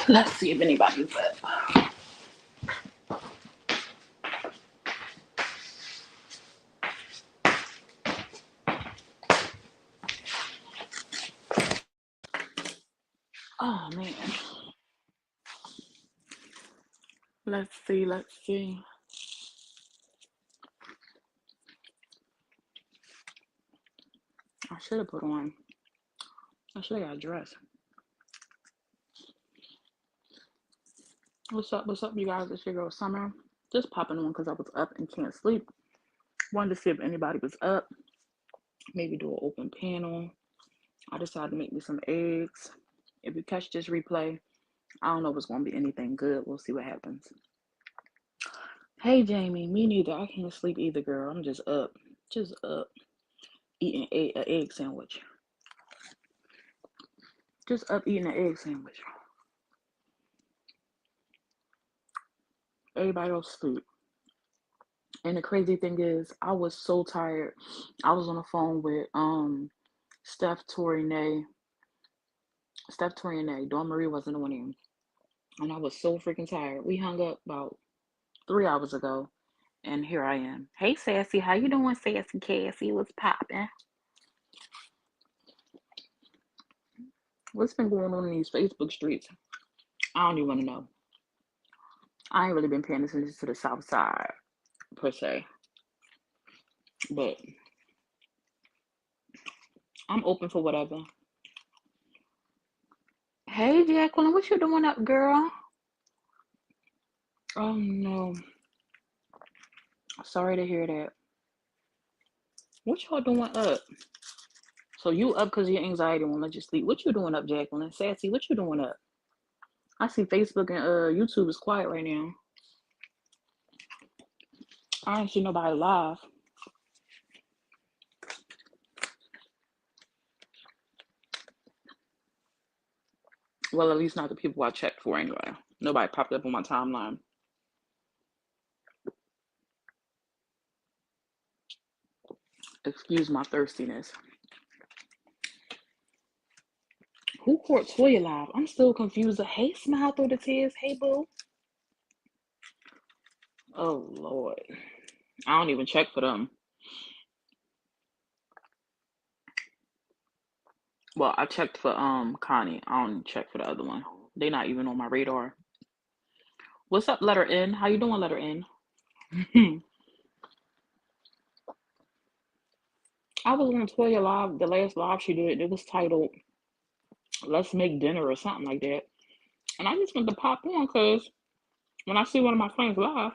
Let's see if anybody's up. Oh man. Let's see. Let's see. I should have put on. I should have got a dress. What's up? What's up, you guys? It's your girl Summer. Just popping on because I was up and can't sleep. Wanted to see if anybody was up. Maybe do an open panel. I decided to make me some eggs. If you catch this replay, I don't know if it's going to be anything good. We'll see what happens. Hey, Jamie. Me neither. I can't sleep either, girl. I'm just up. Just up. Eating an egg sandwich. Just up eating an egg sandwich. Everybody else sleep. And the crazy thing is, I was so tired. I was on the phone with Steph Tourné. Dawn Marie wasn't on him. And I was so freaking tired. We hung up about 3 hours ago. And here I am. Hey Sassy, how you doing, Sassy Cassie? What's poppin'? What's been going on in these Facebook streets? I don't even want to know. I ain't really been paying attention to the South Side per se, but I'm open for whatever. Hey Jacqueline, what you doing up, girl? Oh no, sorry to hear that. What y'all doing up? So you up because your anxiety won't let you sleep. What you doing up, Jacqueline? Sassy, what you doing up? I see Facebook and YouTube is quiet right now. I don't see nobody live. Well, at least not the people I checked for anyway. Nobody popped up on my timeline. Excuse my thirstiness. Who caught Toya live? I'm still confused. Hey, smile through the tears. Hey, boo. Oh Lord, I don't even check for them. Well, I checked for Connie. I don't check for the other one. They not even on my radar. What's up, letter N? How you doing, letter N? I was on Toya live. The last live she did, it was titled "Let's Make Dinner" or something like that. And I just went to pop on because when I see one of my friends live,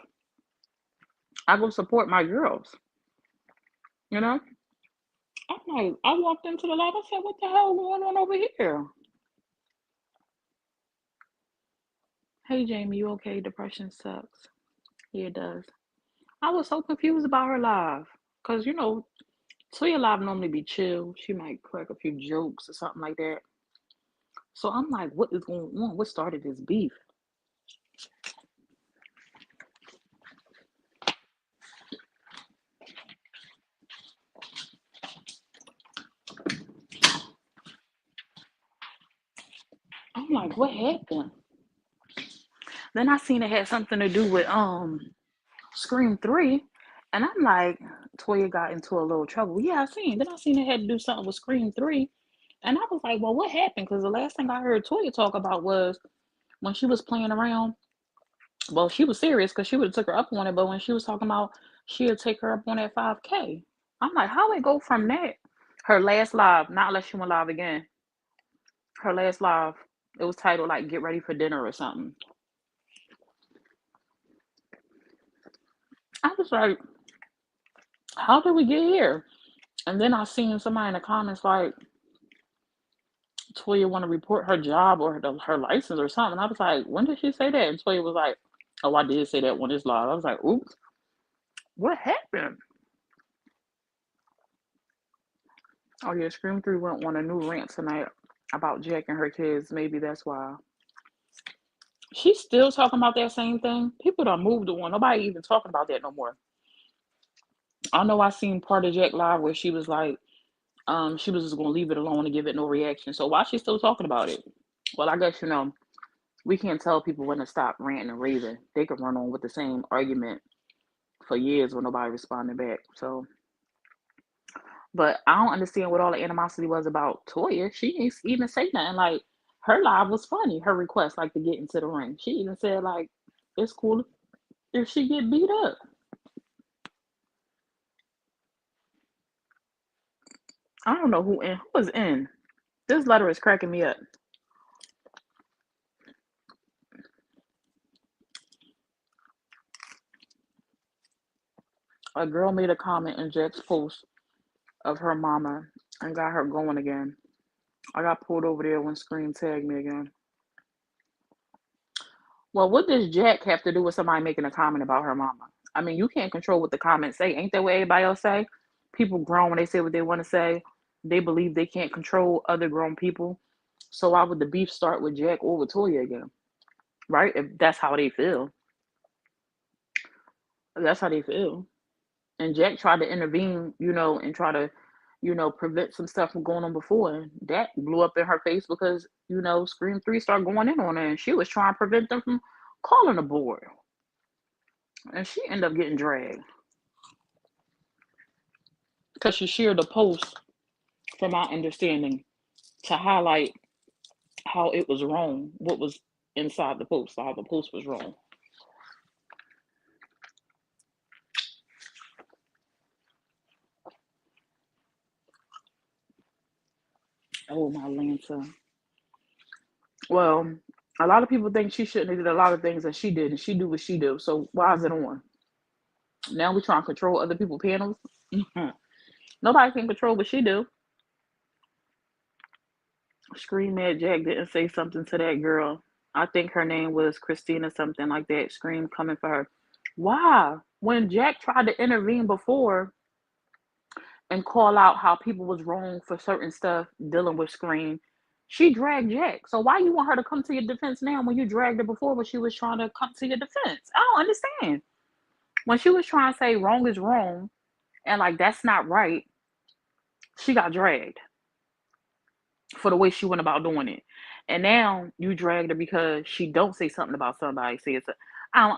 I go support my girls. You know, I'm like, I walked into the live. I said, "What the hell going on over here?" Hey, Jamie, you okay? Depression sucks. Yeah, it does. I was so confused about her live because Toya live normally be chill. She might crack a few jokes or something like that. So I'm like, what is going on? What started this beef? I'm like, what happened? Then I seen it had something to do with Scream 3. And I'm like, Toya got into a little trouble. Yeah, I seen. Then I seen it had to do something with Scream 3. And I was like, well, what happened? Because the last thing I heard Toya talk about was when she was playing around. Well, she was serious because she would have took her up on it. But when she was talking about she'd take her up on that 5K, I'm like, how it go from that? Her last live, not unless she went live again. Her last live, it was titled like "Get Ready for Dinner" or something. I was like, how did we get here? And then I seen somebody in the comments like, Toya want to report her job or her license or something. I was like, when did she say that? And Toya was like, oh, I did say that when it's live. I was like, oops, what happened? Oh yeah, Scream 3 went on a new rant tonight about Jack and her kids. Maybe that's why. She's still talking about that same thing. People don't moved on. Nobody even talking about that no more. I know I seen part of Jack live where she was like, she was just gonna leave it alone and give it no reaction. So why she still talking about it? Well, I guess We can't tell people when to stop ranting and raving. They could run on with the same argument for years when nobody responded back. So, but I don't understand what all the animosity was about Toya. She didn't even say nothing. Like, her live was funny. Her request, like, to get into the ring. She even said, like, it's cool if she get beat up. I don't know who was in. This letter is cracking me up. A girl made a comment in Jack's post of her mama and got her going again. I got pulled over there when Scream tagged me again. Well, what does Jack have to do with somebody making a comment about her mama? I mean, you can't control what the comments say. Ain't that what everybody else say? People grown when they say what they want to say. They believe they can't control other grown people. So why would the beef start with Jack or with Toya again? Right? If that's how they feel. That's how they feel. And Jack tried to intervene, and try to, prevent some stuff from going on before. And that blew up in her face because, Scream 3 started going in on her and she was trying to prevent them from calling the board. And she ended up getting dragged because she shared a post, from my understanding, to highlight how it was wrong, what was inside the post, how the post was wrong. Oh, my Lanta. Well, a lot of people think she shouldn't have did a lot of things that she did, and she do what she do. So why is it on? Now we trying to control other people's panels. Nobody can control what she do. Scream Mad Jack didn't say something to that girl. I think her name was Christina, something like that. Scream coming for her. Why? When Jack tried to intervene before and call out how people was wrong for certain stuff dealing with Scream, she dragged Jack. So why you want her to come to your defense now when you dragged her before when she was trying to come to your defense? I don't understand. When she was trying to say wrong is wrong and like that's not right, she got dragged for the way she went about doing it. And now you dragged her because she don't say something about somebody. Say it's a, I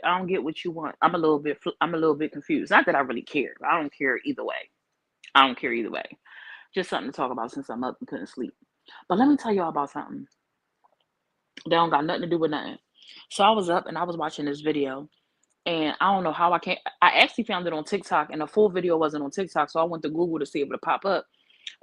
don't get what you want. I'm a little bit confused. Not that I really care. I don't care either way. I don't care either way. Just something to talk about since I'm up and couldn't sleep. But let me tell y'all about something. That don't got nothing to do with nothing. So I was up and I was watching this video, and I don't know how I can't. I actually found it on TikTok, and the full video wasn't on TikTok, so I went to Google to see if it would pop up.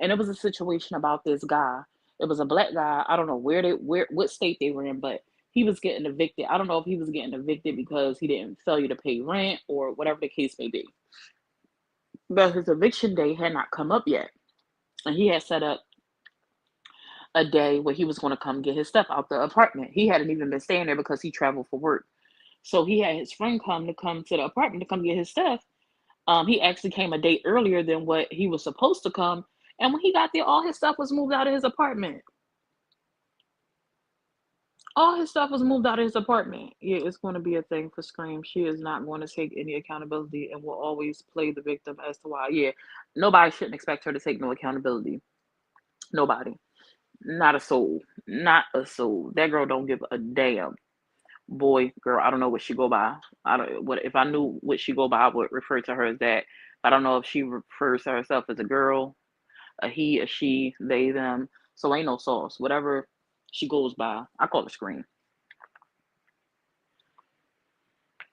And it was a situation about this guy. It was a black guy. I don't know what state they were in, but he was getting evicted. I don't know if he was getting evicted because he didn't failure to pay rent or whatever the case may be. But his eviction day had not come up yet, and he had set up a day where he was going to come get his stuff out the apartment. He hadn't even been staying there because he traveled for work. So he had his friend come to the apartment to come get his stuff. He actually came a day earlier than what he was supposed to come. And when he got there, all his stuff was moved out of his apartment. All his stuff was moved out of his apartment. Yeah, it's going to be a thing for Scream. She is not going to take any accountability and will always play the victim as to why. Yeah, nobody shouldn't expect her to take no accountability. Nobody. Not a soul. Not a soul. That girl don't give a damn. Boy, girl, I don't know what she go by. I don't what if I knew what she go by, I would refer to her as that. I don't know if she refers to herself as a girl, a he, a she, they, them. So ain't no sauce. Whatever she goes by, I call her Scream.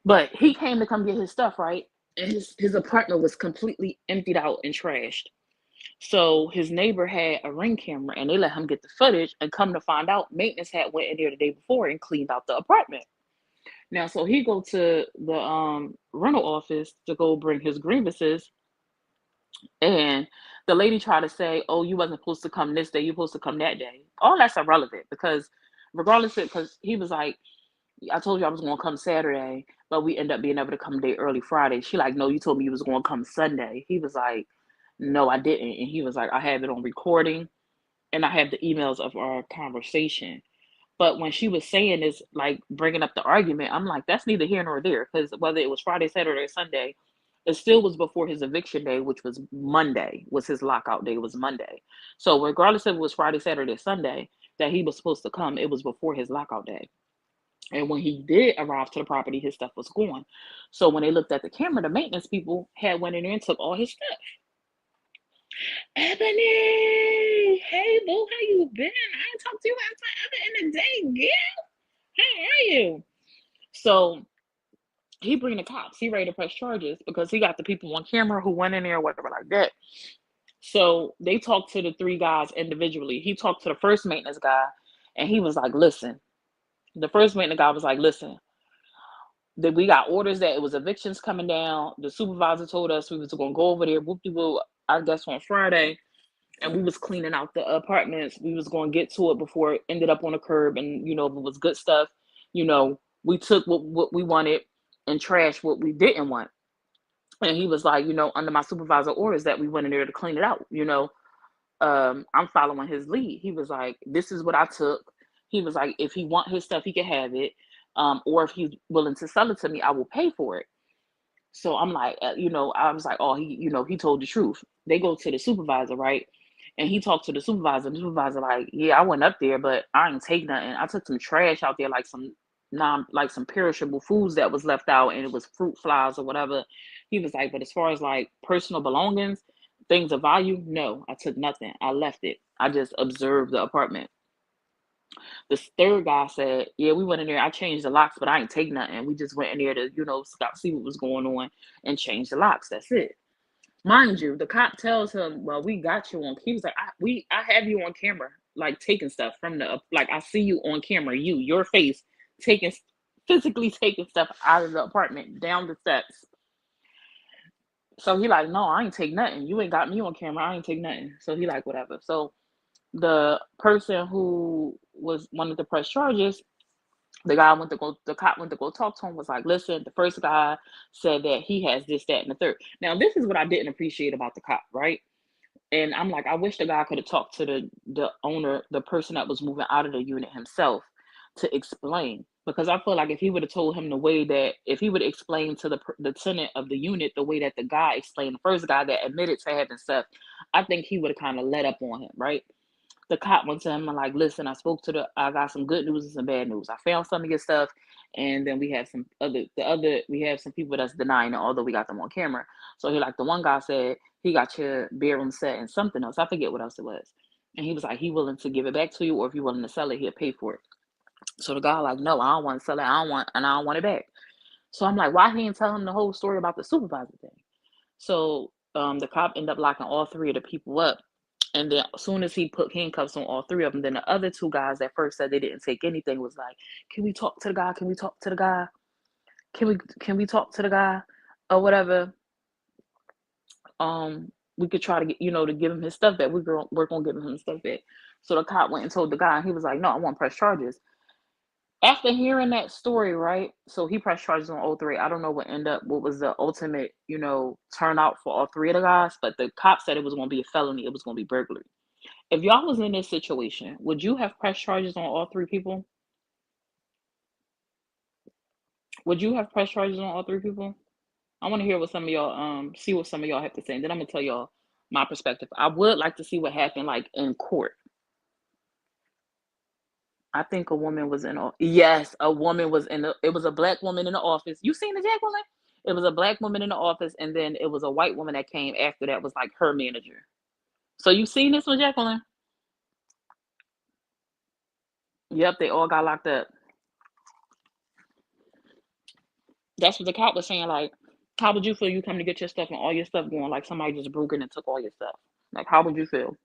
But he came to come get his stuff, right? And his apartment was completely emptied out and trashed. So his neighbor had a ring camera and they let him get the footage and come to find out maintenance had went in there the day before and cleaned out the apartment. Now so he go to the rental office to go bring his grievances, and the lady tried to say, "Oh, you wasn't supposed to come this day, you supposed to come that day." All that's irrelevant because regardless of because he was like, I told you I was gonna come Saturday, but we end up being able to come a day early Friday. She like, no, you told me you was gonna come Sunday. He was like, no, I didn't. And he was like, I have it on recording and I have the emails of our conversation. But when she was saying this, like bringing up the argument, I'm like, that's neither here nor there. Because whether it was Friday, Saturday, or Sunday, it still was before his eviction day, which was Monday, was his lockout day, was Monday. So regardless if it was Friday, Saturday, Sunday, that he was supposed to come, it was before his lockout day. And when he did arrive to the property, his stuff was gone. So when they looked at the camera, the maintenance people had went in there and took all his stuff. Ebony, hey boo, how you been? I ain't talked to you after in the day, girl. How are you? So he bring the cops. He ready to press charges because he got the people on camera who went in there, whatever like that. So they talked to the three guys individually. He talked to the first maintenance guy, and he was like, "Listen." The first maintenance guy was like, "Listen, that we got orders that it was evictions coming down. The supervisor told us we was gonna go over there, whoop de whoop, I guess on Friday, and we was cleaning out the apartments. We was gonna get to it before it ended up on the curb, and if it was good stuff, we took what we wanted and trashed what we didn't want." And he was like, under my supervisor orders that we went in there to clean it out. I'm following his lead. He was like, this is what I took. He was like, if he want his stuff, he can have it. Or if he's willing to sell it to me, I will pay for it. So I'm like, I was like, oh, he told the truth. They go to the supervisor, right? And he talked to the supervisor. And the supervisor like, yeah, I went up there, but I didn't take nothing. I took some trash out there, like some perishable foods that was left out, and it was fruit flies or whatever. He was like, but as far as like personal belongings, things of value, no, I took nothing. I left it. I just observed the apartment. This third guy said, yeah, we went in there. I changed the locks, but I ain't take nothing. We just went in there to, see what was going on and change the locks. That's it. Mind you, the cop tells him, well, we got you on. He was like, I have you on camera, like taking stuff from like, I see you on camera, your face, taking, physically taking stuff out of the apartment, down the steps. So he like, no, I ain't take nothing. You ain't got me on camera. I ain't take nothing. So he like, whatever. So the person who was wanted to press charges, the cop went to go talk to him, was like, listen, the first guy said that he has this, that, and the third. Now, this is what I didn't appreciate about the cop, right? And I'm like, I wish the guy could have talked to the owner, the person that was moving out of the unit himself, to explain. Because I feel like if he would have told him the way that, if he would explain to the tenant of the unit the way that the guy explained, the first guy that admitted to having stuff, I think he would have kind of let up on him, right? The cop went to him and like, listen, I got some good news and some bad news. I found some of your stuff, and then we have we have some people that's denying it, although we got them on camera. So he like, the one guy said he got your bedroom set and something else. I forget what else it was. And he was like, he willing to give it back to you, or if you're willing to sell it, he'll pay for it. So the guy like, no, I don't want to sell it. I don't want it back. So I'm like, why he didn't tell him the whole story about the supervisor thing? So the cop ended up locking all three of the people up. And then as soon as he put handcuffs on all three of them, then the other two guys that first said they didn't take anything was like, can we talk to the guy? Can we talk to the guy? Can we talk to the guy? Or whatever. We could try to get, to give him his stuff back. We're gonna give him his stuff back. So the cop went and told the guy, and he was like, no, I want to press charges. After hearing that story, right? So he pressed charges on all three. I don't know what was the ultimate, turnout for all three of the guys, but the cop said it was going to be a felony. It was going to be burglary. If y'all was in this situation, would you have pressed charges on all three people? Would you have pressed charges on all three people? I want to hear what some of y'all, see what some of y'all have to say. And then I'm going to tell y'all my perspective. I would like to see what happened like in court. I think a woman was yes, a woman was it was a black woman in the office. You seen the Jacqueline? It was a black woman in the office, and then it was a white woman that came after that was like her manager. So you seen this one, Jacqueline? Yep, they all got locked up. That's what the cop was saying. Like, how would you feel you come to get your stuff and all your stuff going like somebody just broke in and took all your stuff? Like, how would you feel?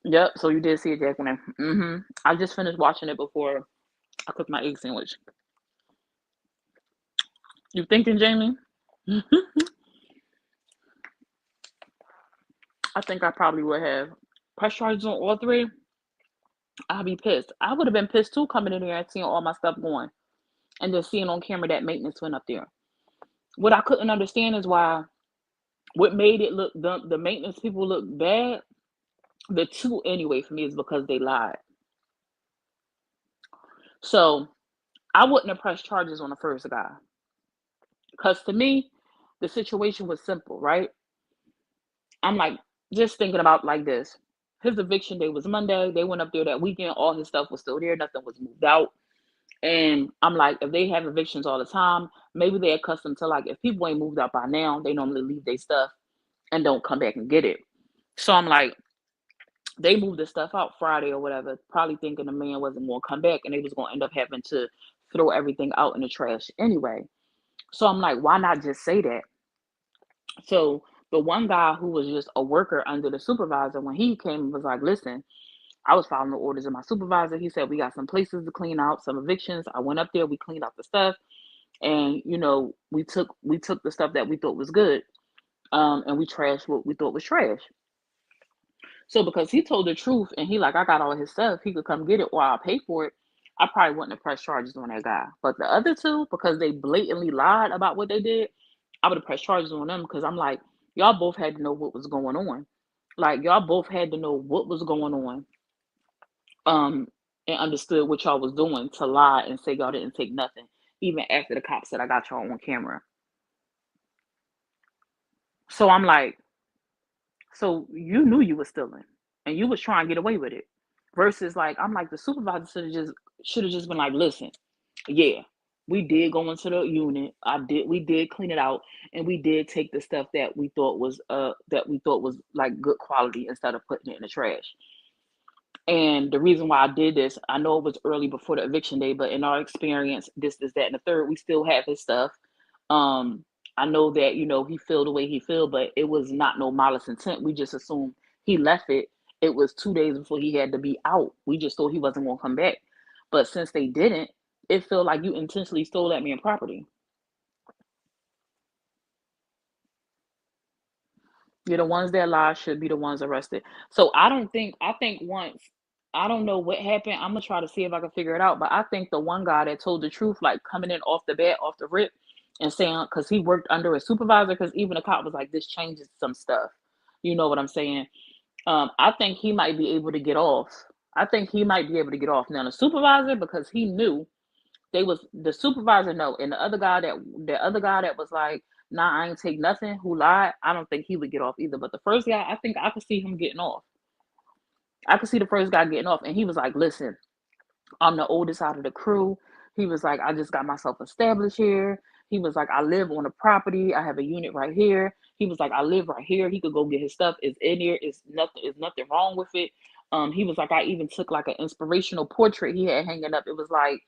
Yep. So you did see it, Jacqueline. I just finished watching it before I cooked my egg sandwich. You thinking, Jamie? I think I probably would have press charges on all three. I'd be pissed. I would have been pissed too coming in here and seeing all my stuff going and then seeing on camera that maintenance went up there. What I couldn't understand is what made it look, the maintenance people look bad, the two anyway for me, is because they lied. So I wouldn't have pressed charges on the first guy. Because to me, the situation was simple, right? I'm like, just thinking about like this. His eviction day was Monday. They went up there that weekend. All his stuff was still there. Nothing was moved out. And I'm like, if they have evictions all the time, maybe they're accustomed to, like, if people ain't moved out by now, they normally leave their stuff and don't come back and get it. So I'm like, they moved the stuff out Friday or whatever, probably thinking the man wasn't going to come back and they was going to end up having to throw everything out in the trash anyway. So I'm like, why not just say that? So the one guy who was just a worker under the supervisor, when he came and was like, listen, I was following the orders of my supervisor. He said, we got some places to clean out, some evictions. I went up there, we cleaned out the stuff. And, we took the stuff that we thought was good. And we trashed what we thought was trash. So because he told the truth and he like, I got all his stuff, he could come get it or I'll pay for it. I probably wouldn't have pressed charges on that guy. But the other two, because they blatantly lied about what they did, I would have pressed charges on them because I'm like, y'all both had to know what was going on. Like y'all both had to know what was going on. Um, and understood what y'all was doing to lie and say y'all didn't take nothing, even after the cops said I got y'all on camera. So I'm like, so you knew you was stealing and you was trying to get away with it. Versus like I'm like the supervisor should have just been like, listen, yeah, we did go into the unit. We did clean it out and we did take the stuff that we thought was like good quality instead of putting it in the trash. And the reason why I did this, I know it was early before the eviction day, but in our experience, this, that, and the third, we still have his stuff. Um, I know that, he feel the way he feel, but it was not no malice intent. We just assumed he left it. It was 2 days before he had to be out. We just thought he wasn't gonna come back. But since they didn't, it felt like you intentionally stole that man property. You're the ones that lie should be the ones arrested. So I think once I don't know what happened. I'm gonna try to see if I can figure it out. But I think the one guy that told the truth, like coming in off the bat, off the rip, and saying because he worked under a supervisor, because even the cop was like, this changes some stuff. You know what I'm saying? I think he might be able to get off. I think he might be able to get off. Now the supervisor, because he knew they was the supervisor no, and the other guy that was like, nah, I ain't take nothing, who lied, I don't think he would get off either. But the first guy, I think I could see him getting off. I could see the first guy getting off, and he was like, listen, I'm the oldest out of the crew. He was like, I just got myself established here. He was like, I live on a property. I have a unit right here. He was like, I live right here. He could go get his stuff. It's in here. It's nothing wrong with it. He was like, I even took like an inspirational portrait he had hanging up. It was like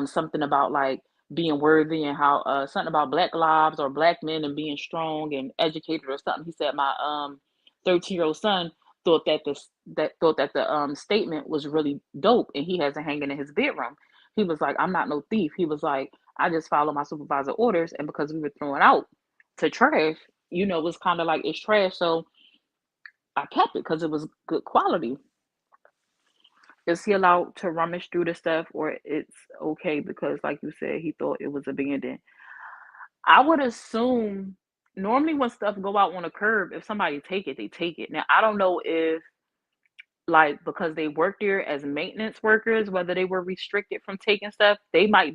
something about like being worthy and how something about black lives or black men and being strong and educated or something. He said my 13-year-old son thought that the statement was really dope and he has it hanging in his bedroom. He was like, I'm not no thief. He was like, I just follow my supervisor orders, and because we were throwing out to trash, it was kind of like it's trash, so I kept it because it was good quality. Is he allowed to rummage through the stuff, or it's okay because, like you said, he thought it was abandoned? I would assume normally when stuff go out on a curb, if somebody take it, they take it. Now I don't know if like because they work there as maintenance workers, whether they were restricted from taking stuff, they might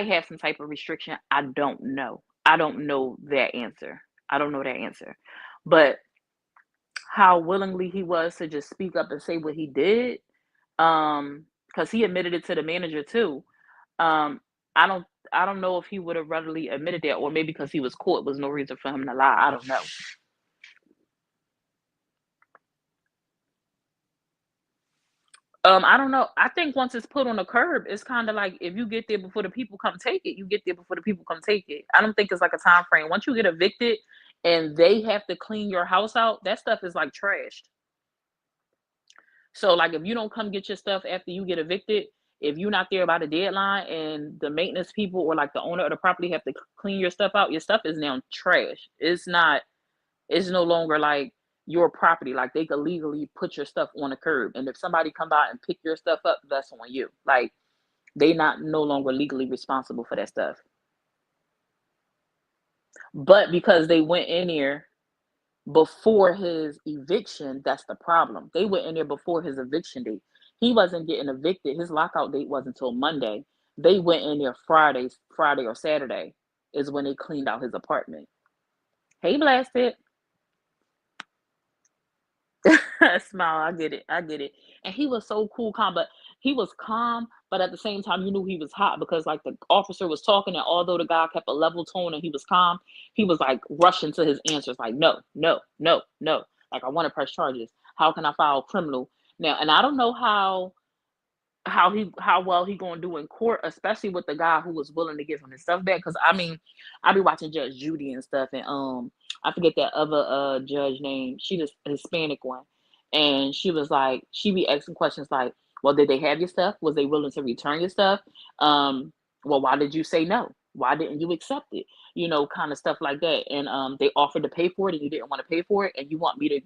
have some type of restriction. I don't know. I don't know that answer. I don't know that answer. But how willingly he was to just speak up and say what he did, because he admitted it to the manager too. Um, I don't I don't know if he would have readily admitted that, or maybe because he was caught was no reason for him to lie. I don't know. I don't know. I think once it's put on the curb, it's kind of like if you get there before the people come take it, you get there before the people come take it. I don't think it's like a time frame. Once you get evicted and they have to clean your house out, that stuff is like trashed. So like if you don't come get your stuff after you get evicted, if you're not there by the deadline and the maintenance people or like the owner of the property have to clean your stuff is now trash. It's no longer like your property. Like they could legally put your stuff on the curb. And if somebody come by and pick your stuff up, that's on you. Like they not no longer legally responsible for that stuff. But because they went in there before his eviction, that's the problem. They went in there before his eviction date. He wasn't getting evicted. His lockout date wasn't until Monday. They went in there Friday or Saturday is when they cleaned out his apartment. Hey, blasted. Smile. I get it. I get it. And he was so cool, calm, but he was calm, but at the same time, you knew he was hot because like the officer was talking, and although the guy kept a level tone and he was calm, he was like rushing to his answers, like no, no, no, no. Like I want to press charges. How can I file criminal now? And I don't know how well he gonna do in court, especially with the guy who was willing to give him his stuff back. Because I mean, I be watching Judge Judy and stuff, and I forget that other judge name. She the Hispanic one, and she was like, she be asking questions like, "Well, did they have your stuff? Was they willing to return your stuff? Well, why did you say no? Why didn't you accept it? You know, kind of stuff like that." And they offered to pay for it, and you didn't want to pay for it, and you want me to,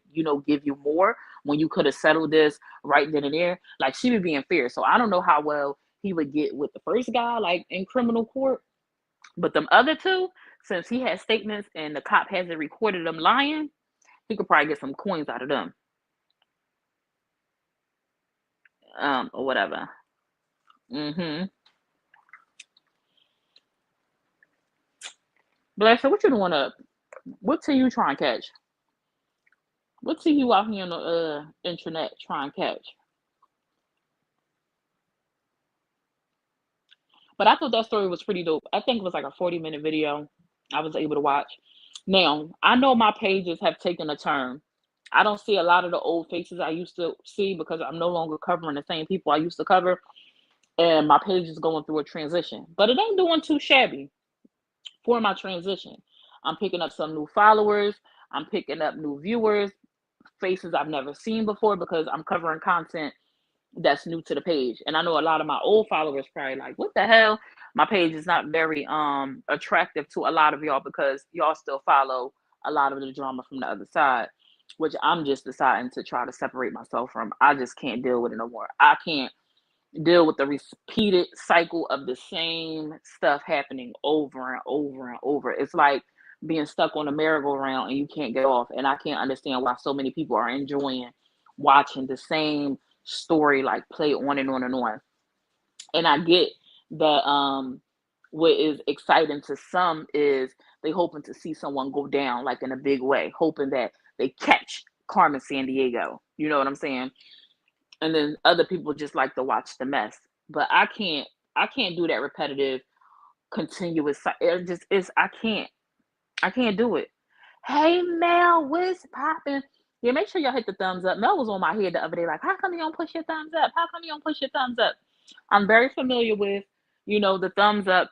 give you more when you could have settled this right then and there. Like she was being fair. So I don't know how well he would get with the first guy, like in criminal court, but them other two, since he had statements and the cop hasn't recorded them lying, he could probably get some coins out of them, or whatever. Mm-hmm. Bless her. What you doing up? What tea you trying to catch? What tea you out here on the internet trying to catch? But I thought that story was pretty dope. I think it was like a 40-minute video I was able to watch. Now, I know my pages have taken a turn. I don't see a lot of the old faces I used to see because I'm no longer covering the same people I used to cover. And my page is going through a transition. But it ain't doing too shabby for my transition. I'm picking up some new followers. I'm picking up new viewers, faces I've never seen before because I'm covering content that's new to the page. And I know a lot of my old followers probably like, what the hell? My page is not very attractive to a lot of y'all because y'all still follow a lot of the drama from the other side, which I'm just deciding to try to separate myself from. I just can't deal with it no more. I can't deal with the repeated cycle of the same stuff happening over and over and over. It's like being stuck on a merry-go-round and you can't get off. And I can't understand why so many people are enjoying watching the same story like play on and on and on. And I get that what is exciting to some is they hoping to see someone go down like in a big way, hoping that they catch Carmen Sandiego. You know what I'm saying? And then other people just like to watch the mess. But I can't do that repetitive, continuous. It just is. I can't do it. Hey Mel, what's popping? Yeah, make sure y'all hit the thumbs up. Mel was on my head the other day, like, how come you don't push your thumbs up? How come you don't push your thumbs up? I'm very familiar with, the thumbs up,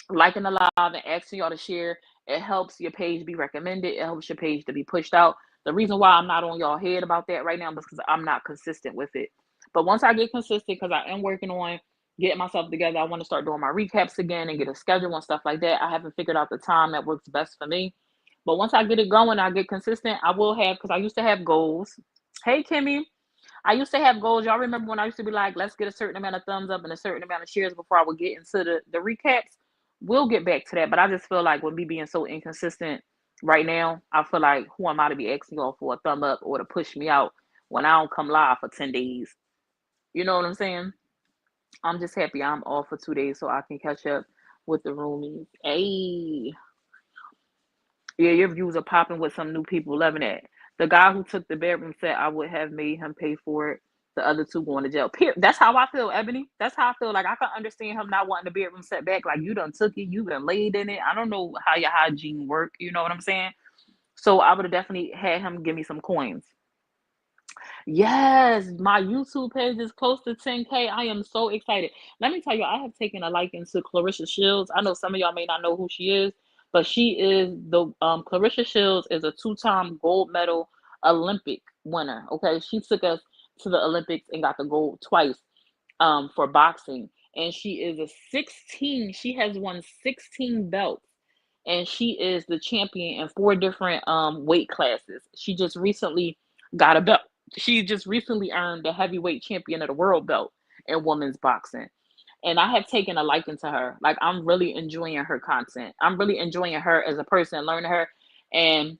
liking the live, and asking y'all to share. It helps your page be recommended. It helps your page to be pushed out. The reason why I'm not on y'all head about that right now is because I'm not consistent with it. But once I get consistent, because I am working on getting myself together, I want to start doing my recaps again and get a schedule and stuff like that. I haven't figured out the time that works best for me. But once I get it going, I get consistent. I will have, because I used to have goals. Hey, Kimmy. I used to have goals. Y'all remember when I used to be like, let's get a certain amount of thumbs up and a certain amount of shares before I would get into the recaps? We'll get back to that. But I just feel like with me being so inconsistent right now, I feel like who am I to be asking y'all for a thumb up or to push me out when I don't come live for 10 days? You know what I'm saying? I'm just happy I'm off for 2 days so I can catch up with the roomies. Hey. Yeah, your views are popping with some new people loving it. The guy who took the bedroom said I would have made him pay for it. The other two going to jail. That's how I feel, Ebony. That's how I feel. Like I can understand him not wanting the bedroom set back. Like you done took it, you been laid in it. I don't know how your hygiene work. You know what I'm saying? So I would have definitely had him give me some coins. Yes, my YouTube page is close to 10K. I am so excited. Let me tell you, I have taken a liking to Clarissa Shields. I know some of y'all may not know who she is, but she is the Clarissa Shields is a two-time gold medal Olympic winner. Okay, she took us to the Olympics and got the gold twice for boxing, and she is a 16. She has won 16 belts, and she is the champion in four different weight classes. She just recently got a belt. She just recently earned the heavyweight champion of the world belt in women's boxing. And I have taken a liking to her. Like I'm really enjoying her content. I'm really enjoying her as a person, learning her. And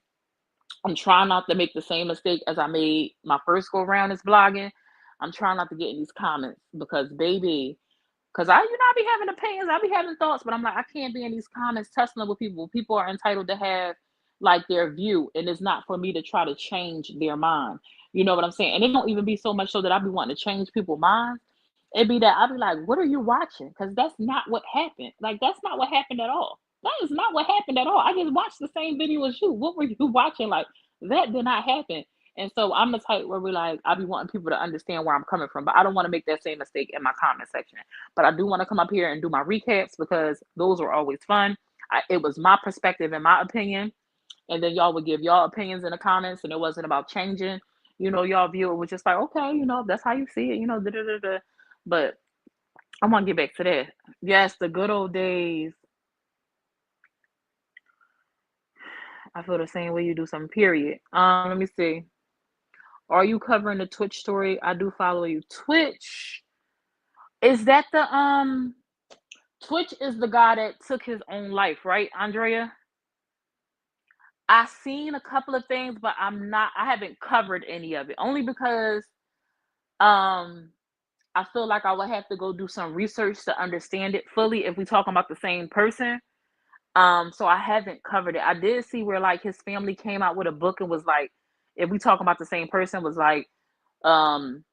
I'm trying not to make the same mistake as I made my first go around as blogging. I'm trying not to get in these comments because baby, because I be having opinions, I be having thoughts, but I'm like, I can't be in these comments tussling with people. People are entitled to have like their view, and it's not for me to try to change their mind. You know what I'm saying? And it don't even be so much so that I be wanting to change people's minds. It be that I be like, what are you watching? Because that's not what happened. Like that's not what happened at all. That is not what happened at all. I just watched the same video as you. What were you watching? Like that did not happen. And so I'm the type where we like I be wanting people to understand where I'm coming from, but I don't want to make that same mistake in my comment section. But I do want to come up here and do my recaps because those are always fun. It was my perspective and my opinion, and then y'all would give y'all opinions in the comments, and it wasn't about changing, y'all view. It was just like, okay, that's how you see it, da da da da. But I want to get back to that. Yes, the good old days. I feel the same way you do. Some period. Let me see. Are you covering the Twitch story? I do follow you. Twitch. Is that the Twitch is the guy that took his own life, right, Andrea? I seen a couple of things, but I haven't covered any of it. Only because um I feel like I would have to go do some research to understand it fully if we talking about the same person. So I haven't covered it. I did see where like his family came out with a book and was like, if we talking about the same person, was like um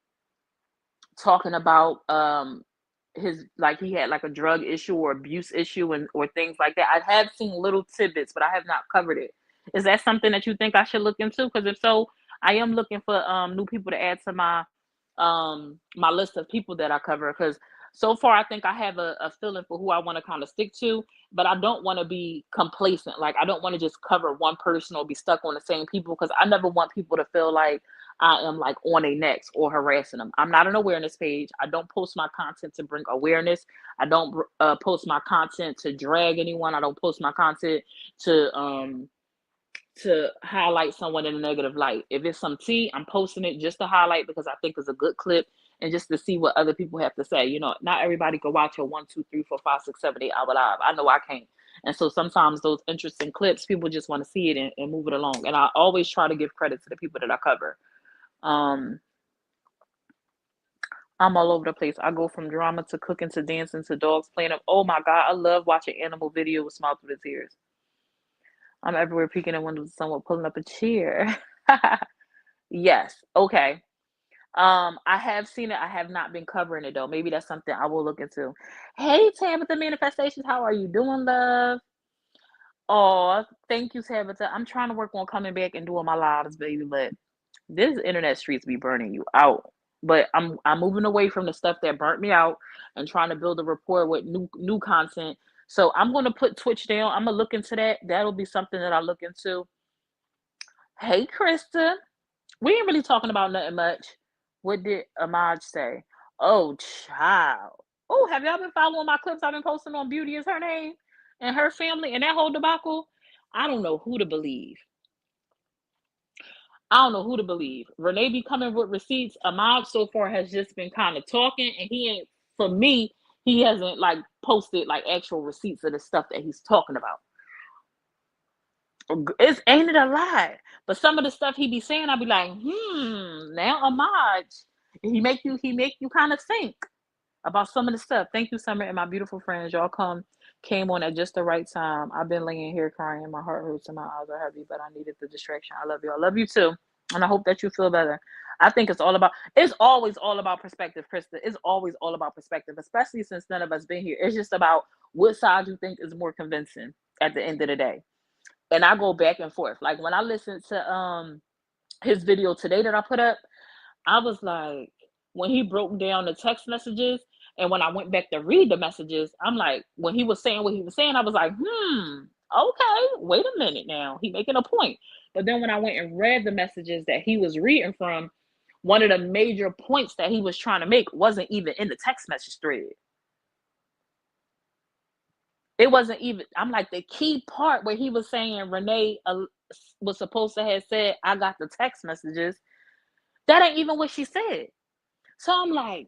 talking about his like he had like a drug issue or abuse issue and or things like that. I have seen little tidbits, but I have not covered it. Is that something that you think I should look into? Because if so, I am looking for new people to add to my list of people that I cover. Because so far I think I have a feeling for who I want to kind of stick to, but I don't want to be complacent. Like I don't want to just cover one person or be stuck on the same people, because I never want people to feel like I am like on a necks or harassing them. I'm not an awareness page. I don't post my content to bring awareness. I don't post my content to drag anyone. I don't post my content to highlight someone in a negative light. If it's some tea, I'm posting it just to highlight because I think it's a good clip and just to see what other people have to say. Not everybody can watch a 1, 2, 3, 4, 5, 6, 7, 8 hour live. I know I can't. And so sometimes those interesting clips, people just want to see it and move it along. And I always try to give credit to the people that I cover. Um, I'm all over the place. I go from drama to cooking to dancing to dogs playing up. Oh my God, I love watching animal videos, smile through the tears. I'm everywhere peeking in windows, someone pulling up a chair. Yes. Okay. I have seen it. I have not been covering it though. Maybe that's something I will look into. Hey, Tabitha Manifestations, how are you doing, love? Oh, thank you, Tabitha. I'm trying to work on coming back and doing my lives, baby, but this internet streets be burning you out. But I'm moving away from the stuff that burnt me out and trying to build a rapport with new content. So I'm gonna put Twitch down. I'm gonna look into that. That'll be something that I look into. Hey, Krista. We ain't really talking about nothing much. What did Amaj say? Oh, child. Oh, have y'all been following my clips I've been posting on Beauty is her name and her family and that whole debacle? I don't know who to believe. I don't know who to believe. Renee be coming with receipts. Ahmad so far has just been kind of talking, and he ain't, for me, he hasn't like posted like actual receipts of the stuff that he's talking about. It's ain't it a lot? But some of the stuff he be saying, I be like, now Ahmad, he make you kind of think about some of the stuff. Thank you, Summer, and my beautiful friends. Y'all came on at just the right time. I've been laying here crying. My heart hurts and my eyes are heavy, but I needed the distraction. I love you. I love you too. And I hope that you feel better. I think it's always all about perspective, Krista. It's always all about perspective, especially since none of us been here. It's just about what side you think is more convincing at the end of the day. And I go back and forth. Like when I listened to his video today that I put up, I was like, when he broke down the text messages, and when I went back to read the messages, I'm like, when he was saying what he was saying, I was like, okay, wait a minute now. He making a point. But then when I went and read the messages that he was reading from, one of the major points that he was trying to make wasn't even in the text message thread. It wasn't even, I'm like, the key part where he was saying Renee was supposed to have said, I got the text messages. That ain't even what she said. So I'm like,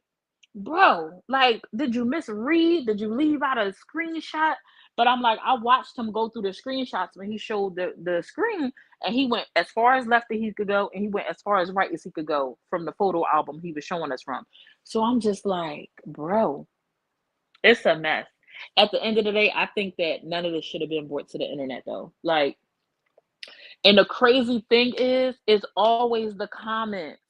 bro, like, did you misread? Did you leave out a screenshot? But I'm like, I watched him go through the screenshots when he showed the screen, and he went as far as left as he could go, and he went as far as right as he could go from the photo album he was showing us from. So I'm just like, bro, it's a mess. At the end of the day, I think that none of this should have been brought to the internet though. Like, And the crazy thing is, it's always the comments.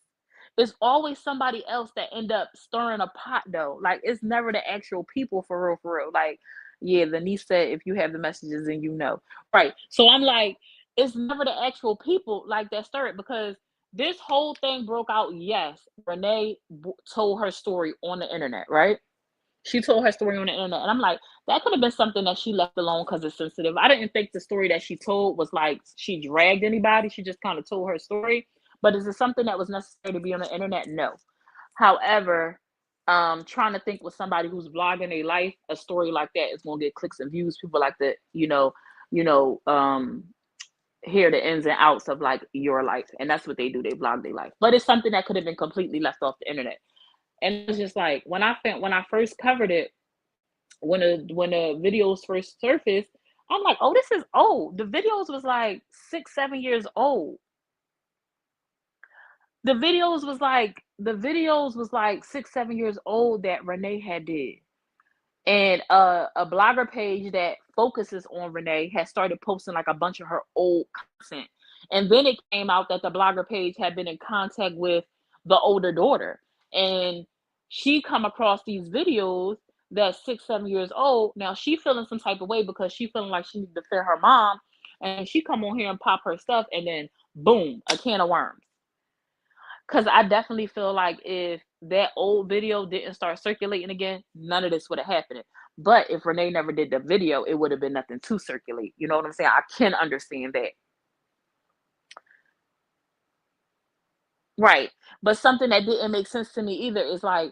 It's always somebody else that end up stirring a pot though. Like it's never the actual people for real, for real. Like, yeah, the niece said if you have the messages and you know. Right. So I'm like, it's never the actual people like that stir it because this whole thing broke out. Yes, Renee told her story on the internet, right? She told her story on the internet, and I'm like, that could have been something that she left alone because it's sensitive. I didn't think the story that she told was like she dragged anybody. She just kind of told her story. But is it something that was necessary to be on the internet? No. However, trying to think with somebody who's vlogging their life, a story like that is gonna get clicks and views. People like that, you know, hear the ins and outs of like your life, and that's what they do. They vlog their life, but it's something that could have been completely left off the internet. And it's just like when I first covered it, when the videos first surfaced, I'm like, oh, this is old. The videos was like 6, 7 years old. The videos was like 6, 7 years old that Renee had did. And a blogger page that focuses on Renee has started posting like a bunch of her old content. And then it came out that the blogger page had been in contact with the older daughter. And she come across these videos that's 6, 7 years old. Now she feeling some type of way because she feeling like she need to defend her mom. And she come on here and pop her stuff and then boom, a can of worms. Cause I definitely feel like if that old video didn't start circulating again, none of this would have happened. But if Renee never did the video, it would have been nothing to circulate. You know what I'm saying? I can understand that. Right. But something that didn't make sense to me either is like,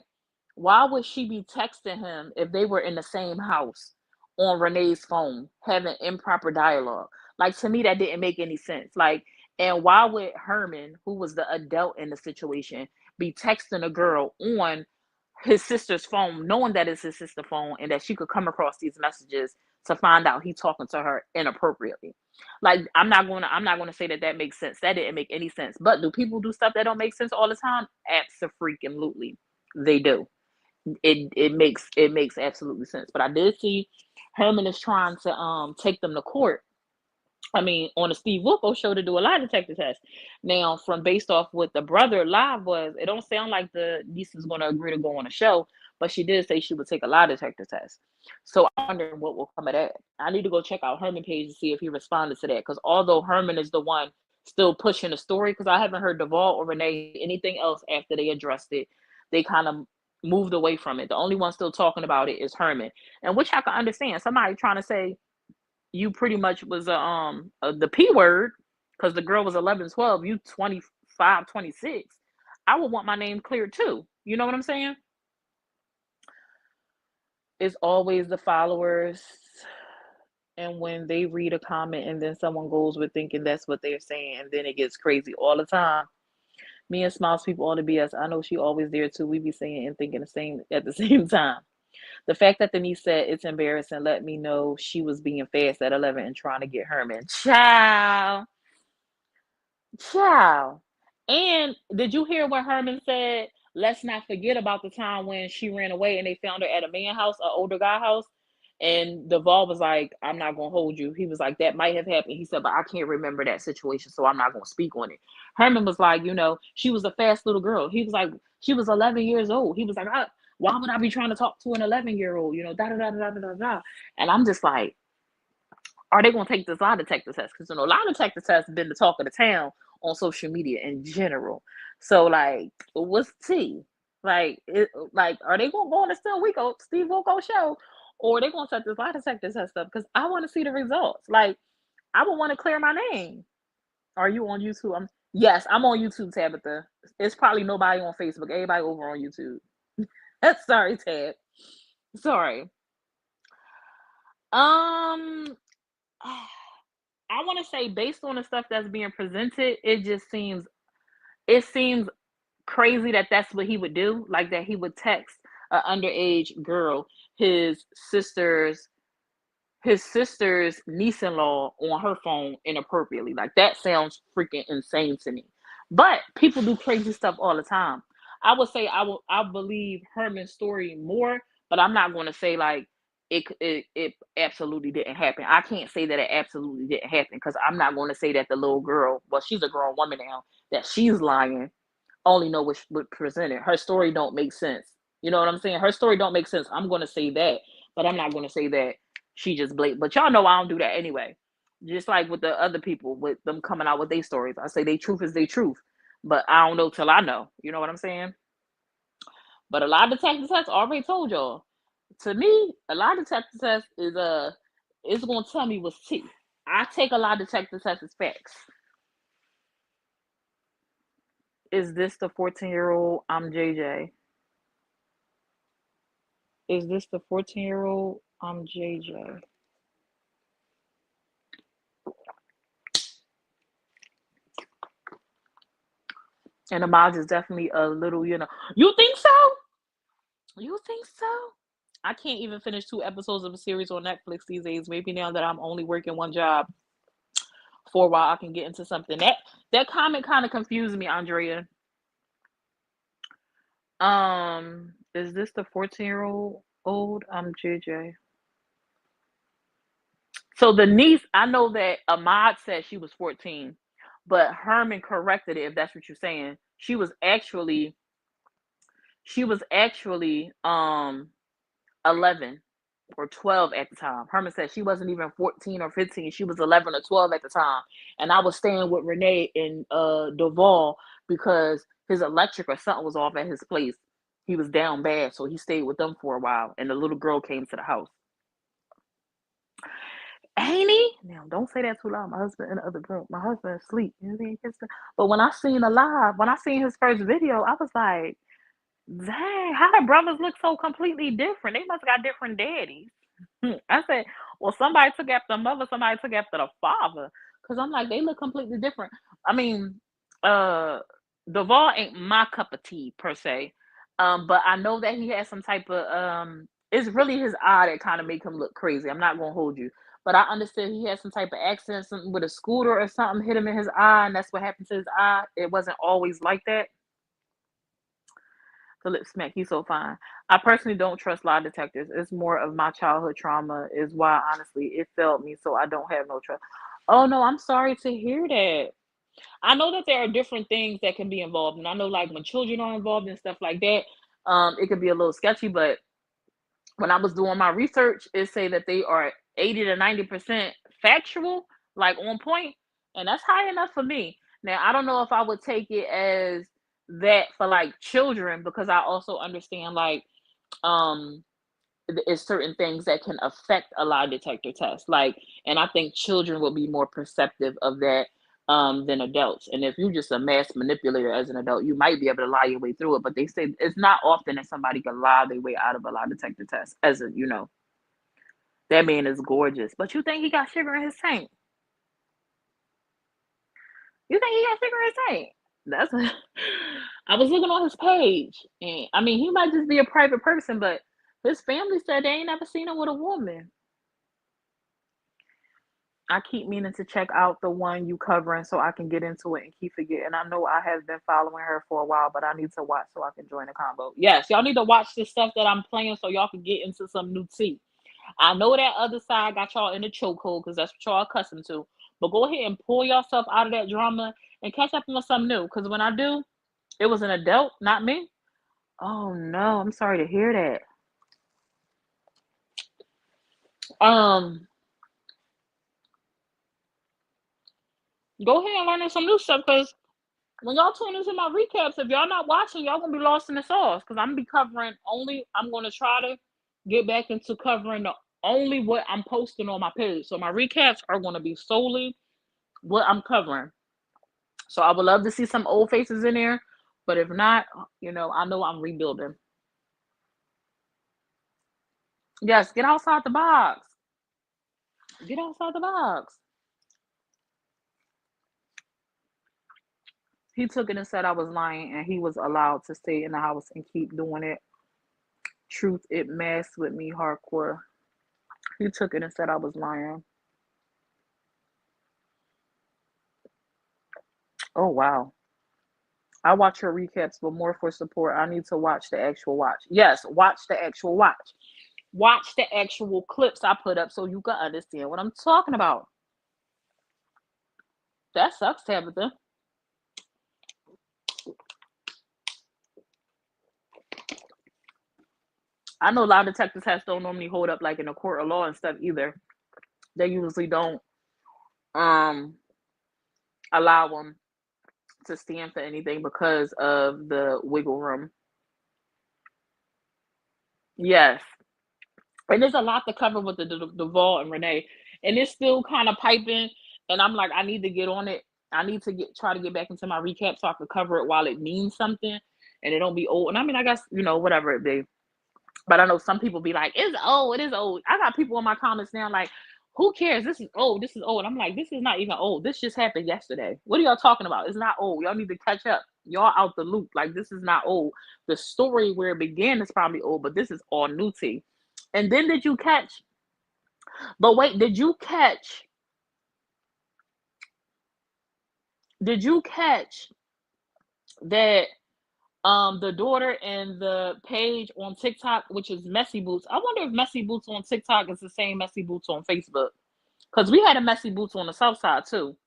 why would she be texting him if they were in the same house on Renee's phone, having improper dialogue? Like to me, that didn't make any sense. Like, and why would Herman, who was the adult in the situation, be texting a girl on his sister's phone, knowing that it's his sister's phone and that she could come across these messages to find out he talking to her inappropriately? Like, I'm not gonna say that that makes sense. That didn't make any sense. But do people do stuff that don't make sense all the time? Absolutely, they do. It makes absolutely sense. But I did see Herman is trying to take them to court. I mean, on the Steve Wilkos show to do a lie detector test. Now, from based off what the brother live was, it don't sound like the niece is going to agree to go on the show, but she did say she would take a lie detector test. So I wonder what will come of that. I need to go check out Herman page to see if he responded to that. Because although Herman is the one still pushing the story, because I haven't heard Duvall or Renee anything else after they addressed it, they kind of moved away from it. The only one still talking about it is Herman, and which I can understand. Somebody trying to say you pretty much was the P word because the girl was 11, 12, you 25, 26. I would want my name cleared too. You know what I'm saying? It's always the followers. And when they read a comment and then someone goes with thinking that's what they're saying, and then it gets crazy all the time. Me and Smiles people on the BS. I know she always there too. We be saying and thinking the same at the same time. The fact that Denise said it's embarrassing let me know she was being fast at 11 and trying to get Herman. Ciao. Ciao. And did you hear what Herman said? Let's not forget about the time when she ran away and they found her at a man house, an older guy house. And Duvall was like, I'm not going to hold you. He was like, that might have happened. He said, but I can't remember that situation, so I'm not going to speak on it. Herman was like, she was a fast little girl. He was like, she was 11 years old. He was like, why would I be trying to talk to an 11-year-old? Da da da da da da da. And I'm just like, are they going to take this lie detector test? Because lie detector test has been the talk of the town on social media in general. So like, what's T? Like, are they going to go on the Steve Wilkos show, or are they going to set this lie detector test up? Because I want to see the results. Like, I would want to clear my name. Are you on YouTube? Yes, I'm on YouTube, Tabitha. It's probably nobody on Facebook. Everybody over on YouTube. Sorry, Tab. Sorry. Um, I want to say based on the stuff that's being presented, it seems crazy that that's what he would do, like that he would text an underage girl his sister's his sister's niece-in-law on her phone inappropriately. Like that sounds freaking insane to me. But people do crazy stuff all the time. I would say I believe Herman's story more, but I'm not going to say like it absolutely didn't happen. I can't say that it absolutely didn't happen because I'm not going to say that the little girl, well, she's a grown woman now, that she's lying. Only know what presented. Her story don't make sense. You know what I'm saying? Her story don't make sense. I'm going to say that, but I'm not going to say that she just blatant. But y'all know I don't do that anyway. Just like with the other people, with them coming out with their stories, I say they truth is their truth, but I don't know till I know. You know what I'm saying? But a lie detector test already told y'all. To me, a lie detector test is gonna tell me what's tea. I take a lie detector test as facts. Is this the 14-year-old? I'm JJ. Is this the 14-year-old? I'm JJ. And the mileage is definitely a little, You think so? You think so? I can't even finish 2 episodes of a series on Netflix these days. Maybe now that I'm only working one job for a while, I can get into something. That comment kind of confused me, Andrea. Is this the 14-year-old old? I'm JJ. So the niece, I know that Ahmad said she was 14, but Herman corrected it, if that's what you're saying. She was actually 11 or 12 at the time. Herman said she wasn't even 14 or 15. She was 11 or 12 at the time. And I was staying with Renee in Duval because his electric or something was off at his place. He was down bad, so he stayed with them for a while. And the little girl came to the house. Ain't he? Now, don't say that too loud. My husband in the other room. My husband is asleep. But when I seen his first video, I was like, dang, how the brothers look so completely different? They must got different daddies. I said, well, somebody took after the mother, somebody took after the father. Because I'm like, they look completely different. I mean, uh, Duvall ain't my cup of tea per se. But I know that he has some type of it's really his eye that kind of make him look crazy. I'm not gonna hold you. But I understood he had some type of accident, something with a scooter or something hit him in his eye, and that's what happened to his eye. It wasn't always like that. The lip smack, he's so fine. I personally don't trust lie detectors. It's more of my childhood trauma, is why honestly it failed me, so I don't have no trust. Oh no, I'm sorry to hear that. I know that there are different things that can be involved, and I know like when children are involved and stuff like that, it could be a little sketchy. But when I was doing my research, it say that they are 80 to 90% factual, like on point, and that's high enough for me. Now I don't know if I would take it as that for like children because I also understand like um is certain things that can affect a lie detector test, like, and I think children will be more perceptive of that than adults. And if you're just a mass manipulator as an adult, you might be able to lie your way through it, but they say it's not often that somebody can lie their way out of a lie detector test. As a, that man is gorgeous, but you think he got sugar in his tank? You think he got sugar in his tank? That's I was looking on his page, and I mean, he might just be a private person, but his family said they ain't never seen him with a woman. I keep meaning to check out the one you covering so I can get into it and keep forgetting. I know I have been following her for a while, but I need to watch so I can join the combo. Yes, y'all need to watch this stuff that I'm playing so y'all can get into some new tea. I know that other side got y'all in the chokehold because that's what y'all accustomed to. But go ahead and pull yourself out of that drama and catch up on something new. Because when I do, it was an adult, not me. Oh no, I'm sorry to hear that. Um, Go ahead and learn some new stuff because when y'all tune into my recaps, if y'all not watching, y'all gonna be lost in the sauce. Because I'm gonna be covering only. I'm gonna try to get back into covering the only what I'm posting on my page. So my recaps are gonna be solely what I'm covering. So I would love to see some old faces in there, but if not, I know I'm rebuilding. Yes, get outside the box. Get outside the box. He took it and said I was lying, and he was allowed to stay in the house and keep doing it. Truth, it messed with me hardcore. He took it and said I was lying. Oh wow. I watch her recaps, but more for support. I need to watch the actual watch. Yes, watch the actual watch. Watch the actual clips I put up so you can understand what I'm talking about. That sucks, Tabitha. I know a lot of Texas hats don't normally hold up like in a court of law and stuff either. They usually don't um allow them to stand for anything because of the wiggle room. Yes, and there's a lot to cover with the Duvall and Renee, and it's still kind of piping. And I'm like, I need to get on it. I need to try to get back into my recap so I can cover it while it means something, and it don't be old. And I mean, I guess whatever it be. But I know some people be like, it's old, it is old. I got people in my comments now like, who cares? This is old. This is old. I'm like, this is not even old. This just happened yesterday. What are y'all talking about? It's not old. Y'all need to catch up. Y'all out the loop. Like, this is not old. The story where it began is probably old, but this is all new tea. And then but wait, did you catch that the daughter and the page on TikTok, which is Messy Boots? I wonder if Messy Boots on TikTok is the same Messy Boots on Facebook. Because we had a Messy Boots on the South Side too.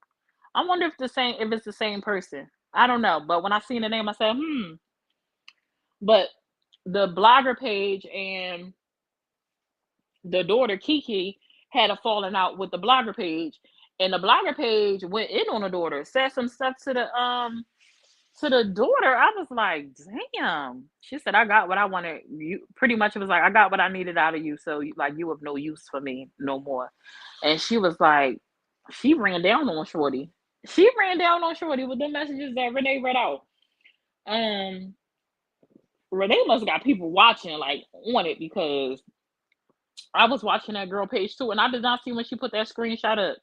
I wonder if it's the same person. I don't know. But when I seen the name, I said, But the blogger page and the daughter Kiki had a falling out with the blogger page. And the blogger page went in on the daughter, said some stuff to the daughter. I was like, damn. She said, I got what I wanted. You pretty much, it was like, I got what I needed out of you. So like, you have no use for me no more. And she was like, she ran down on Shorty. She ran down on Shorty with the messages that Renee read out. Um, Renee must have got people watching like on it, because I was watching that girl page too, and I did not see when she put that screenshot up.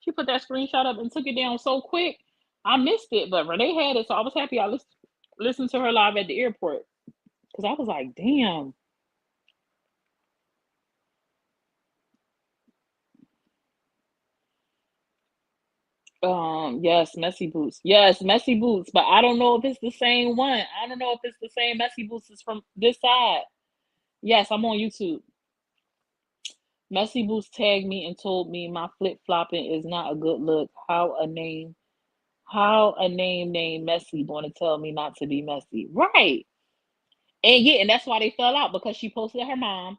She put that screenshot up and took it down so quick. I missed it, but Renee had it, so I was happy I listened to her live at the airport, because I was like, damn. Yes, Messy Boots. Yes, Messy Boots, but I don't know if it's the same one. I don't know if it's the same Messy Boots is from this side. Yes, I'm on YouTube. Messy Boots tagged me and told me my flip flopping is not a good look. How a name named Messy gonna tell me not to be messy? Right. And yeah, and that's why they fell out, because she posted her mom,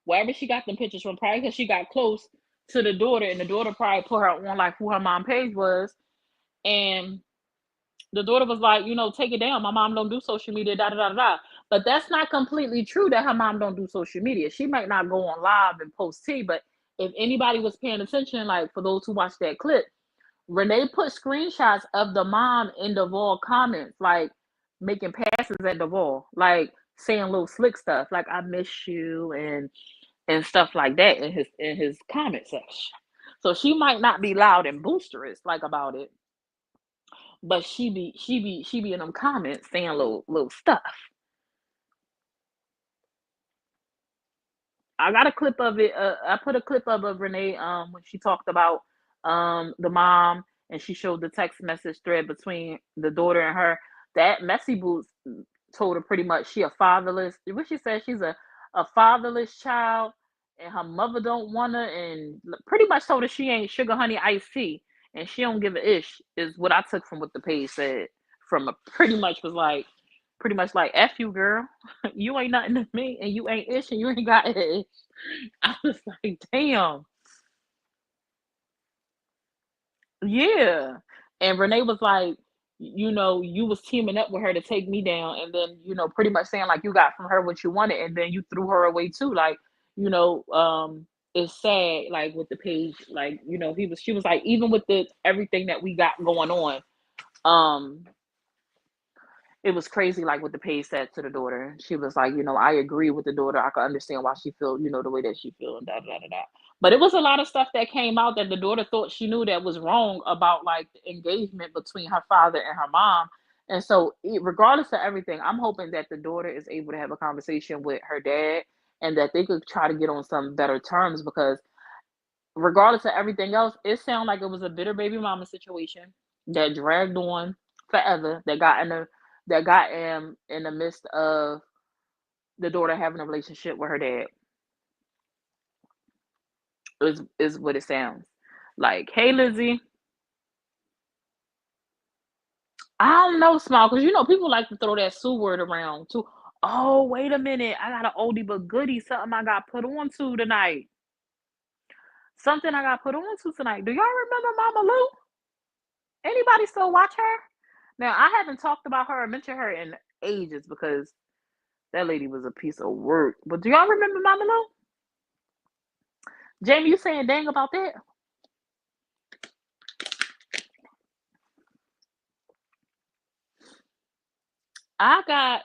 wherever she got them pictures from, probably because she got close to the daughter, and the daughter probably put her on like who her mom page was. And the daughter was like, take it down. My mom don't do social media, da da da da. But that's not completely true that her mom don't do social media. She might not go on live and post tea, but if anybody was paying attention, like for those who watched that clip, Renee put screenshots of the mom in Duvall comments, like making passes at Duvall, like saying little slick stuff, like "I miss you" and stuff like that in his comment section. So she might not be loud and boosterous like about it, but she be in them comments saying little stuff. I got a clip of it. I put a clip of Renee when she talked about the mom, and she showed the text message thread between the daughter and her. That Messy Boots told her pretty much she a fatherless. What she said, she's a fatherless child, and her mother don't want her, and pretty much told her she ain't sugar honey iced tea, and she don't give a ish. Is what I took from what the page said. From a pretty much was like pretty much like F you, girl. You ain't nothing to me, and you ain't ish, and you ain't got ish. I was like, damn. Yeah. And Renee was like, you was teaming up with her to take me down, and then, pretty much saying like you got from her what you wanted, and then you threw her away too. Like, you know, um, it's sad, like with the page, like, she was like, even with the everything that we got going on, um, it was crazy, like what the page said to the daughter. She was like, I agree with the daughter. I can understand why she feel, the way that she feel, and da da da da. But it was a lot of stuff that came out that the daughter thought she knew that was wrong about like the engagement between her father and her mom. And so, regardless of everything, I'm hoping that the daughter is able to have a conversation with her dad, and that they could try to get on some better terms, because regardless of everything else, it sounded like it was a bitter baby mama situation that dragged on forever. That got in the midst of the daughter having a relationship with her dad. is what it sounds like. Hey, Lizzie. I don't know, Small, because people like to throw that Sue word around too. Oh, wait a minute. I got an oldie but goodie, something I got put on to tonight. Something I got put on to tonight. Do y'all remember Mama Lou? Anybody still watch her? Now, I haven't talked about her or mentioned her in ages because that lady was a piece of work. But do y'all remember Mama Lou? Jamie, you saying dang about that? I got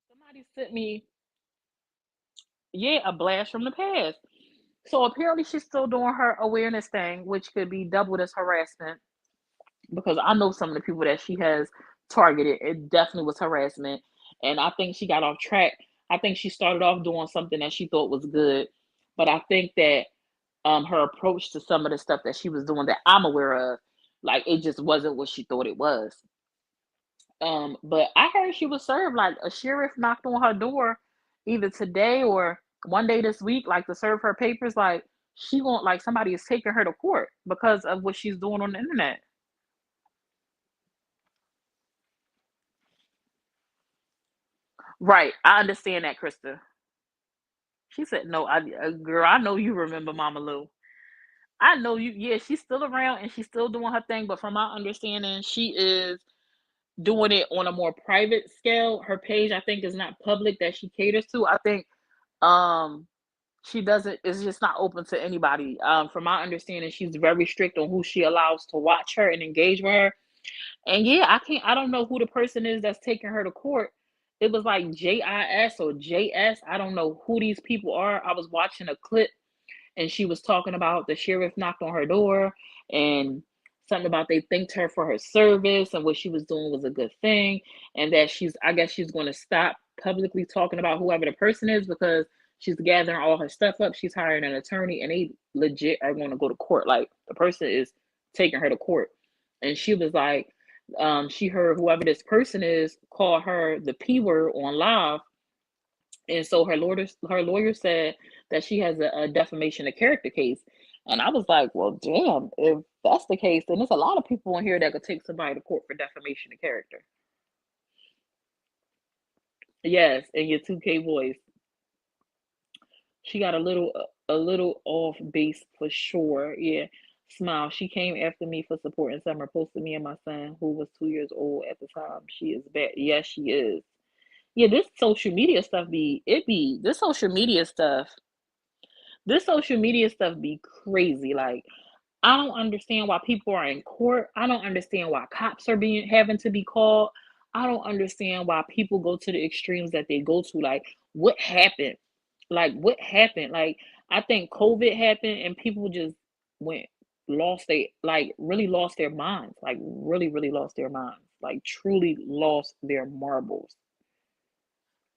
somebody sent me, yeah, a blast from the past. So apparently she's still doing her awareness thing, which could be doubled as harassment because I know some of the people that she has targeted. It definitely was harassment. And I think she got off track. I think she started off doing something that she thought was good. But I think that her approach to some of the stuff that she was doing that I'm aware of, like it just wasn't what she thought it was. But I heard she was served like a sheriff knocked on her door either today or one day this week, like to serve her papers. Like she won't like somebody is taking her to court because of what she's doing on the internet. Right. I understand that, Krista. She said, "No, girl, I know you remember Mama Lou. I know you. Yeah, she's still around and she's still doing her thing. But from my understanding, she is doing it on a more private scale. Her page, I think, is not public that she caters to. I think um she doesn't. It's just not open to anybody. From my understanding, she's very strict on who she allows to watch her and engage with her. And yeah, I don't know who the person is that's taking her to court. It was like JIS or JS. I don't know who these people are. I was watching a clip and she was talking about the sheriff knocked on her door and something about they thanked her for her service and what she was doing was a good thing and that I guess she's going to stop publicly talking about whoever the person is because she's gathering all her stuff up. She's hiring an attorney and they legit are going to go to court. Like the person is taking her to court. And she was like, she heard whoever this person is call her the P word on live, and so her lawyer said that she has a defamation of character case. And I was like, well, damn, if that's the case, then there's a lot of people in here that could take somebody to court for defamation of character. Yes, in your 2K voice. She got a little off base for sure. Yeah. Smile. She came after me for supporting Summer, posted me and my son, who was 2 years old at the time. She is bad. Yes, she is. Yeah, this social media stuff be crazy. Like I don't understand why people are in court. I don't understand why cops are being having to be called. I don't understand why people go to the extremes that they go to. Like what happened? Like what happened? Like I think COVID happened and people just went lost they like really lost their minds. Like really, really lost their minds. Like truly lost their marbles.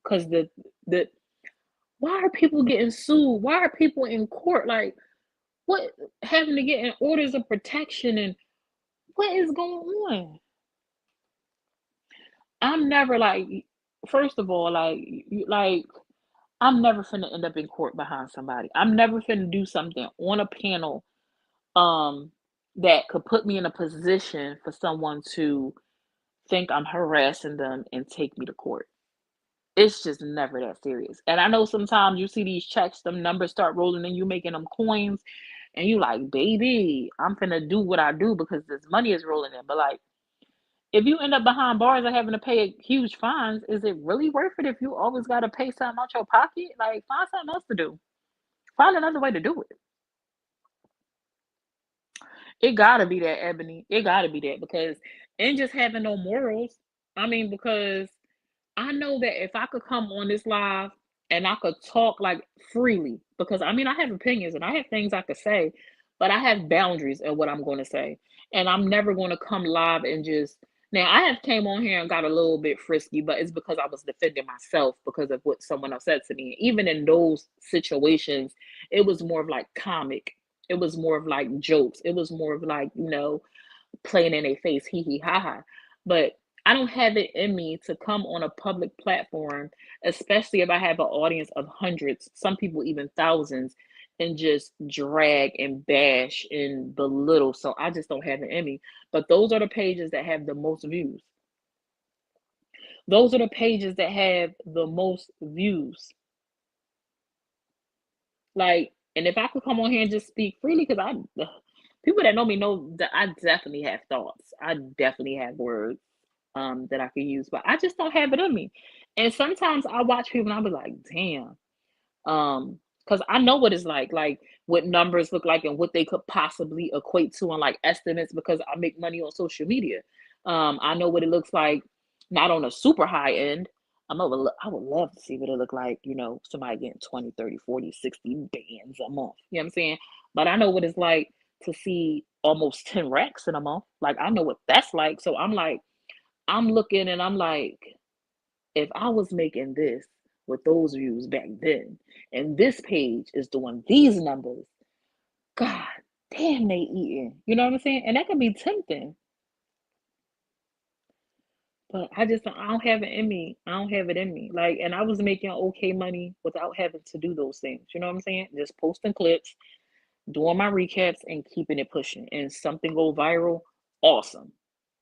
Cause the why are people getting sued? Why are people in court? Like what having to get in orders of protection and what is going on? I'm never like first of all, like I'm never finna end up in court behind somebody. I'm never finna do something on a panel um that could put me in a position for someone to think I'm harassing them and take me to court. It's just never that serious. And I know sometimes you see these checks, them numbers start rolling and you making them coins and you like, baby, I'm finna do what I do because this money is rolling in. But like if you end up behind bars and having to pay huge fines, is it really worth it if you always gotta pay something out your pocket? Like find something else to do. Find another way to do it. It gotta be that, Ebony. It gotta be that because and just having no morals. I mean, because I know that if I could come on this live and I could talk like freely, because I mean, I have opinions and I have things I could say, but I have boundaries in what I'm going to say. And I'm never going to come live and just. Now, I have came on here and got a little bit frisky, but it's because I was defending myself because of what someone else said to me. Even in those situations, it was more of like comic. It was more of like jokes. It was more of like, playing in a face, hee hee ha ha. But I don't have it in me to come on a public platform, especially if I have an audience of hundreds, some people even thousands, and just drag and bash and belittle. So I just don't have it in me. But those are the pages that have the most views. Those are the pages that have the most views. Like, and if I could come on here and just speak freely, because people that know me know that I definitely have thoughts. I definitely have words that I could use, but I just don't have it in me. And sometimes I watch people and I'll be like, damn. Because I know what it's like what numbers look like and what they could possibly equate to on like estimates because I make money on social media. I know what it looks like, not on a super high end. I would love to see what it look like, somebody getting 20, 30, 40, 60 bands a month. You know what I'm saying? But I know what it's like to see almost 10 racks in a month. Like I know what that's like. So I'm like, I'm looking and I'm like, if I was making this with those views back then, and this page is doing these numbers, God damn, they eating. You know what I'm saying? And that can be tempting, but I don't have it in me. I don't have it in me. Like, and I was making okay money without having to do those things. You know what I'm saying? Just posting clips, doing my recaps, and keeping it pushing. And something go viral, awesome.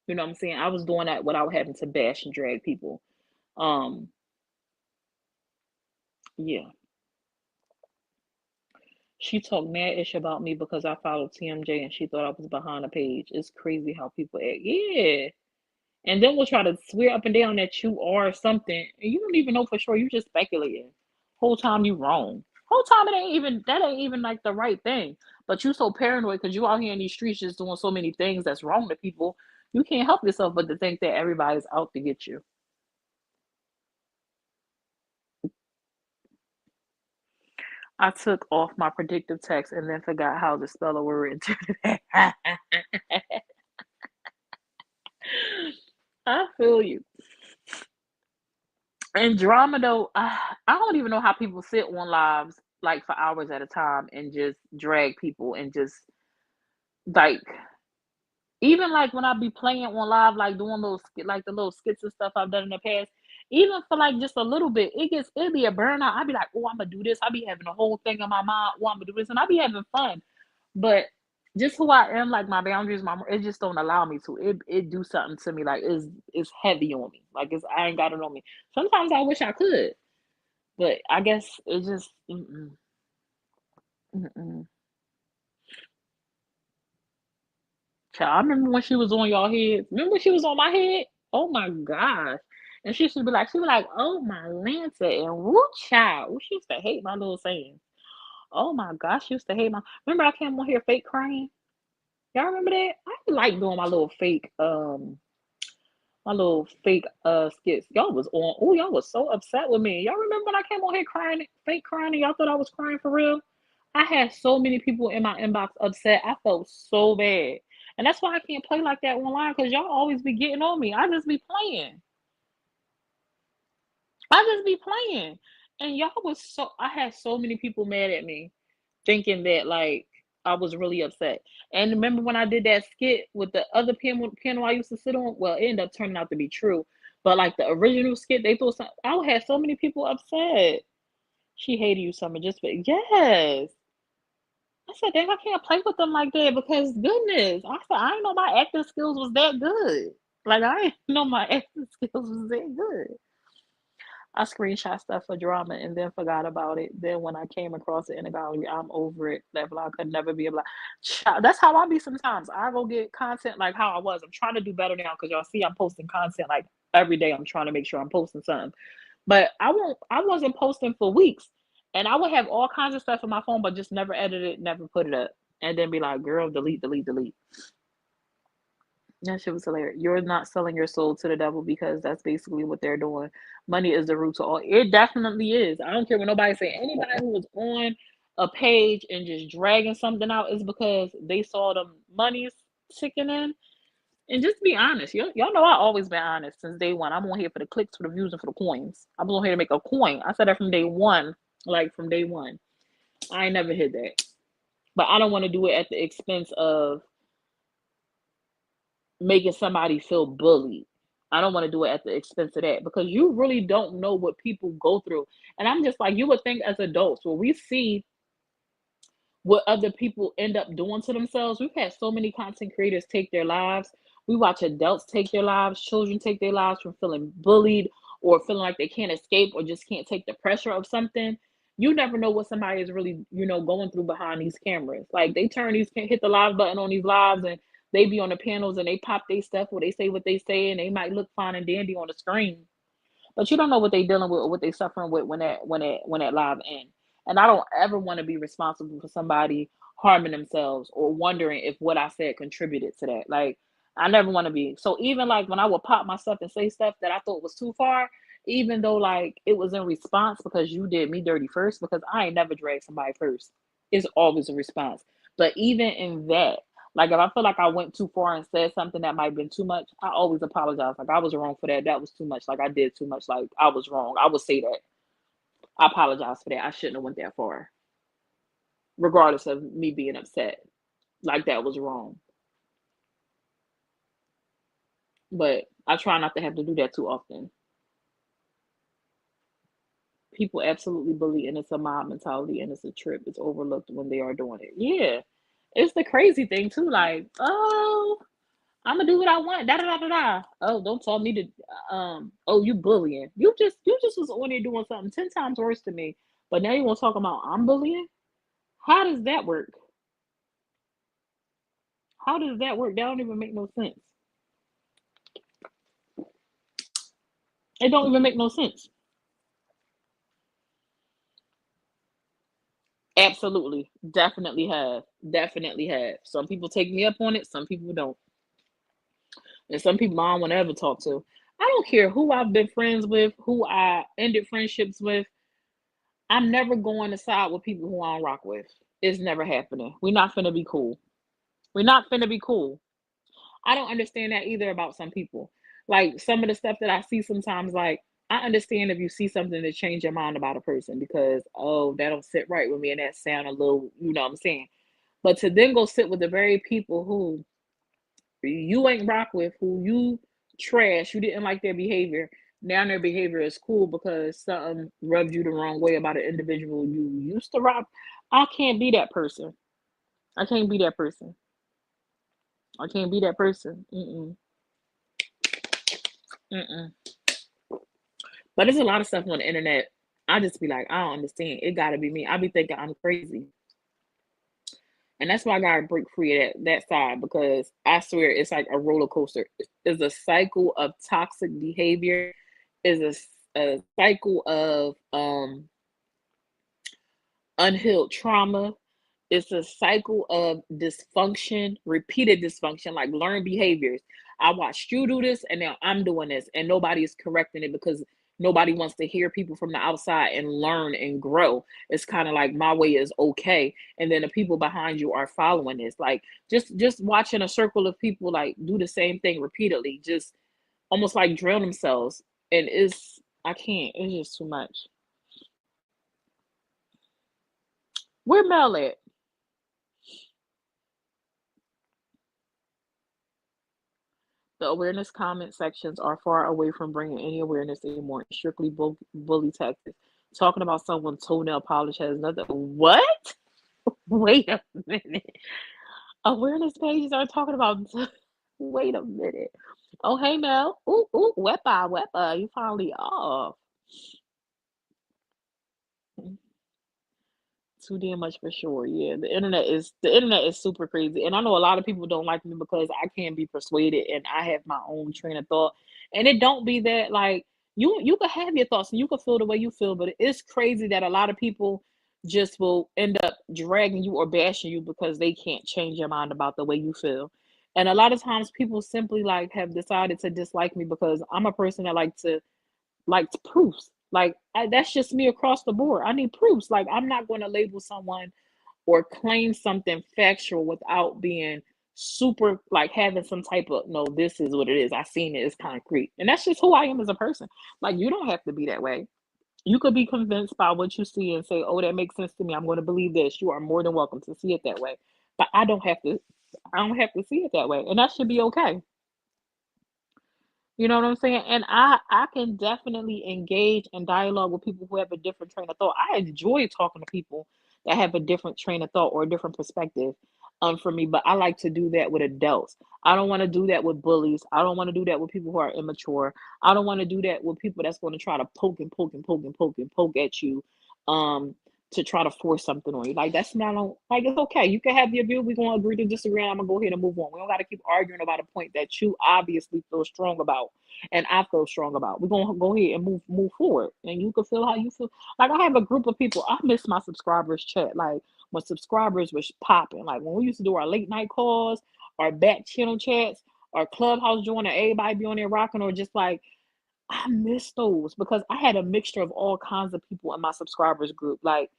You know what I'm saying? I was doing that without having to bash and drag people. Um, yeah. She talked mad ish about me because I followed TMJ and she thought I was behind the page. It's crazy how people act. Yeah. And then we'll try to swear up and down that you are something. And you don't even know for sure. You just speculating. Whole time you wrong. Whole time that ain't even like the right thing. But you so paranoid because you out here in these streets just doing so many things that's wrong to people. You can't help yourself but to think that everybody's out to get you. I took off my predictive text and then forgot how to spell a word. I feel you. And drama though, I don't even know how people sit on lives like for hours at a time and just drag people and just like even like when I be playing on live, like doing like the little skits and stuff I've done in the past, even for like just a little bit, it'd be a burnout. I'd be like, oh, I'm gonna do this. I be having a whole thing in my mind. Oh, I'm gonna do this, and I be having fun. But just who I am, like my boundaries, it just don't allow me to. It do something to me, like it's heavy on me. Like I ain't got it on me. Sometimes I wish I could, but I guess it just mm-mm. Child, I remember when she was on y'all head. Remember when she was on my head? Oh my gosh. And she be like, oh my Lanta and woo child. Ooh, she used to hate my little saying. Oh my gosh, she used to hate my remember I came on here fake crying? Y'all remember that? I like doing my little fake skits. Y'all was on y'all was so upset with me. Y'all remember when I came on here crying, fake crying, and y'all thought I was crying for real? I had so many people in my inbox upset. I felt so bad. And that's why I can't play like that online because y'all always be getting on me. I just be playing. I just be playing. And I had so many people mad at me thinking that like I was really upset. And remember when I did that skit with the other piano I used to sit on? Well, it ended up turning out to be true. But like the original skit, they thought I had so many people upset. She hated you, Summer. Yes. I said, dang, I can't play with them like that because goodness, I said I didn't know my acting skills was that good. Like I didn't know my acting skills was that good. I screenshot stuff for drama and then forgot about it. Then when I came across it in the gallery, I'm over it. Level I could never be able to. That's how I be sometimes. I go get content like how I was. I'm trying to do better now because y'all see I'm posting content like every day. I'm trying to make sure I'm posting something. But I wasn't posting for weeks. And I would have all kinds of stuff on my phone, but just never edit it, never put it up. And then be like, girl, delete, delete, delete. That shit was hilarious. You're not selling your soul to the devil because that's basically what they're doing. Money is the root to all. It definitely is. I don't care what nobody say. Anybody who was on a page and just dragging something out is because they saw the money's ticking in. And just be honest, y'all know I always been honest since day one. I'm on here for the clicks, for the views, and for the coins. I'm on here to make a coin. I said that from day one, like from day one. I ain't never hid that, but I don't want to do it at the expense of making somebody feel bullied. I don't want to do it at the expense of that because you really don't know what people go through. And I'm just like, you would think as adults, when we see what other people end up doing to themselves. We've had so many content creators take their lives. We watch adults take their lives, children take their lives from feeling bullied or feeling like they can't escape or just can't take the pressure of something. You never know what somebody is really, going through behind these cameras. Like they turn these hit the live button on these lives and they be on the panels and they pop their stuff where they say what they say and they might look fine and dandy on the screen, but you don't know what they dealing with or what they suffering with when that live end. And I don't ever want to be responsible for somebody harming themselves or wondering if what I said contributed to that. Like I never want to be. So even like when I would pop myself and say stuff that I thought was too far, even though like it was in response because you did me dirty first, because I ain't never dragged somebody first. It's always a response. But even in that, like if I feel like I went too far and said something that might have been too much, I always apologize. Like I was wrong for that. That was too much. Like I did too much. Like I was wrong. I would say that. I apologize for that. I shouldn't have went that far, regardless of me being upset. Like that was wrong. But I try not to have to do that too often. People absolutely bully, and it's a mob mentality, and it's a trip. It's overlooked when they are doing it. Yeah, it's the crazy thing too. Like, oh, I'm gonna do what I want. Da da da da da. Oh, don't tell me to. Oh, you bullying. You just was on there doing something 10 times worse than me. But now you want to talk about I'm bullying? How does that work? How does that work? That don't even make no sense. It don't even make no sense. Absolutely, definitely have. Some people take me up on it. Some people don't, and some people I don't want to ever talk to. I don't care who I've been friends with, who I ended friendships with. I'm never going to side with people who I don't rock with. It's never happening. We're not finna be cool. We're not finna be cool. I don't understand that either about some people. Like some of the stuff that I see sometimes, like I understand if you see something to change your mind about a person because oh that don't sit right with me and that sound a little, you know what I'm saying. But to then go sit with the very people who you ain't rock with, who you trash, you didn't like their behavior. Now their behavior is cool because something rubbed you the wrong way about an individual you used to rock. I can't be that person. I can't be that person. I can't be that person. Mm-mm. Mm-mm. But there's a lot of stuff on the internet. I just be like, I don't understand. It gotta be me. I be thinking I'm crazy. And that's why I gotta break free of that side because I swear it's like a roller coaster. It's a cycle of toxic behavior, is a cycle of unhealed trauma. It's a cycle of dysfunction, repeated dysfunction, like learned behaviors. I watched you do this, and now I'm doing this, and nobody is correcting it because nobody wants to hear people from the outside and learn and grow. It's kind of like my way is okay, and then the people behind you are following this. Like just watching a circle of people like do the same thing repeatedly, just almost like drill themselves, and it's I can't. It's just too much. Where Mel at? The awareness comment sections are far away from bringing any awareness anymore. Strictly bully tactics. Talking about someone's toenail polish has nothing. What? Wait a minute. Awareness pages are talking about. Wait a minute. Oh, hey, Mel. Ooh, ooh, wepa. You finally off. Too damn much for sure. Yeah, the internet is super crazy, and I know a lot of people don't like me because I can't be persuaded, and I have my own train of thought. And it don't be that like you could have your thoughts and you could feel the way you feel, but it's crazy that a lot of people just will end up dragging you or bashing you because they can't change your mind about the way you feel. And a lot of times people simply like have decided to dislike me because I'm a person that likes proofs. Like that's just me across the board. I need proofs. Like I'm not going to label someone or claim something factual without being super like having some type of no, this is what it is. I seen it. It's concrete, and that's just who I am as a person. Like you don't have to be that way. You could be convinced by what you see and say, "Oh, that makes sense to me. I'm going to believe this." You are more than welcome to see it that way, but I don't have to. I don't have to see it that way, and that should be okay. You know what I'm saying? And I can definitely engage and dialogue with people who have a different train of thought. I enjoy talking to people that have a different train of thought or a different perspective for me. But I like to do that with adults. I don't want to do that with bullies. I don't want to do that with people who are immature. I don't want to do that with people that's going to try to poke and poke and poke and poke and poke at you um to try to force something on you. Like that's not on like it's okay. You can have your view. We're gonna agree to disagree. And I'm gonna go ahead and move on. We don't gotta keep arguing about a point that you obviously feel strong about and I feel strong about. We're gonna go ahead and move forward. And you can feel how you feel. Like I have a group of people. I miss my subscribers chat. Like when subscribers was popping. Like when we used to do our late night calls, our back channel chats, our clubhouse joint, and everybody be on there rocking, or just like I miss those because I had a mixture of all kinds of people in my subscribers group. Like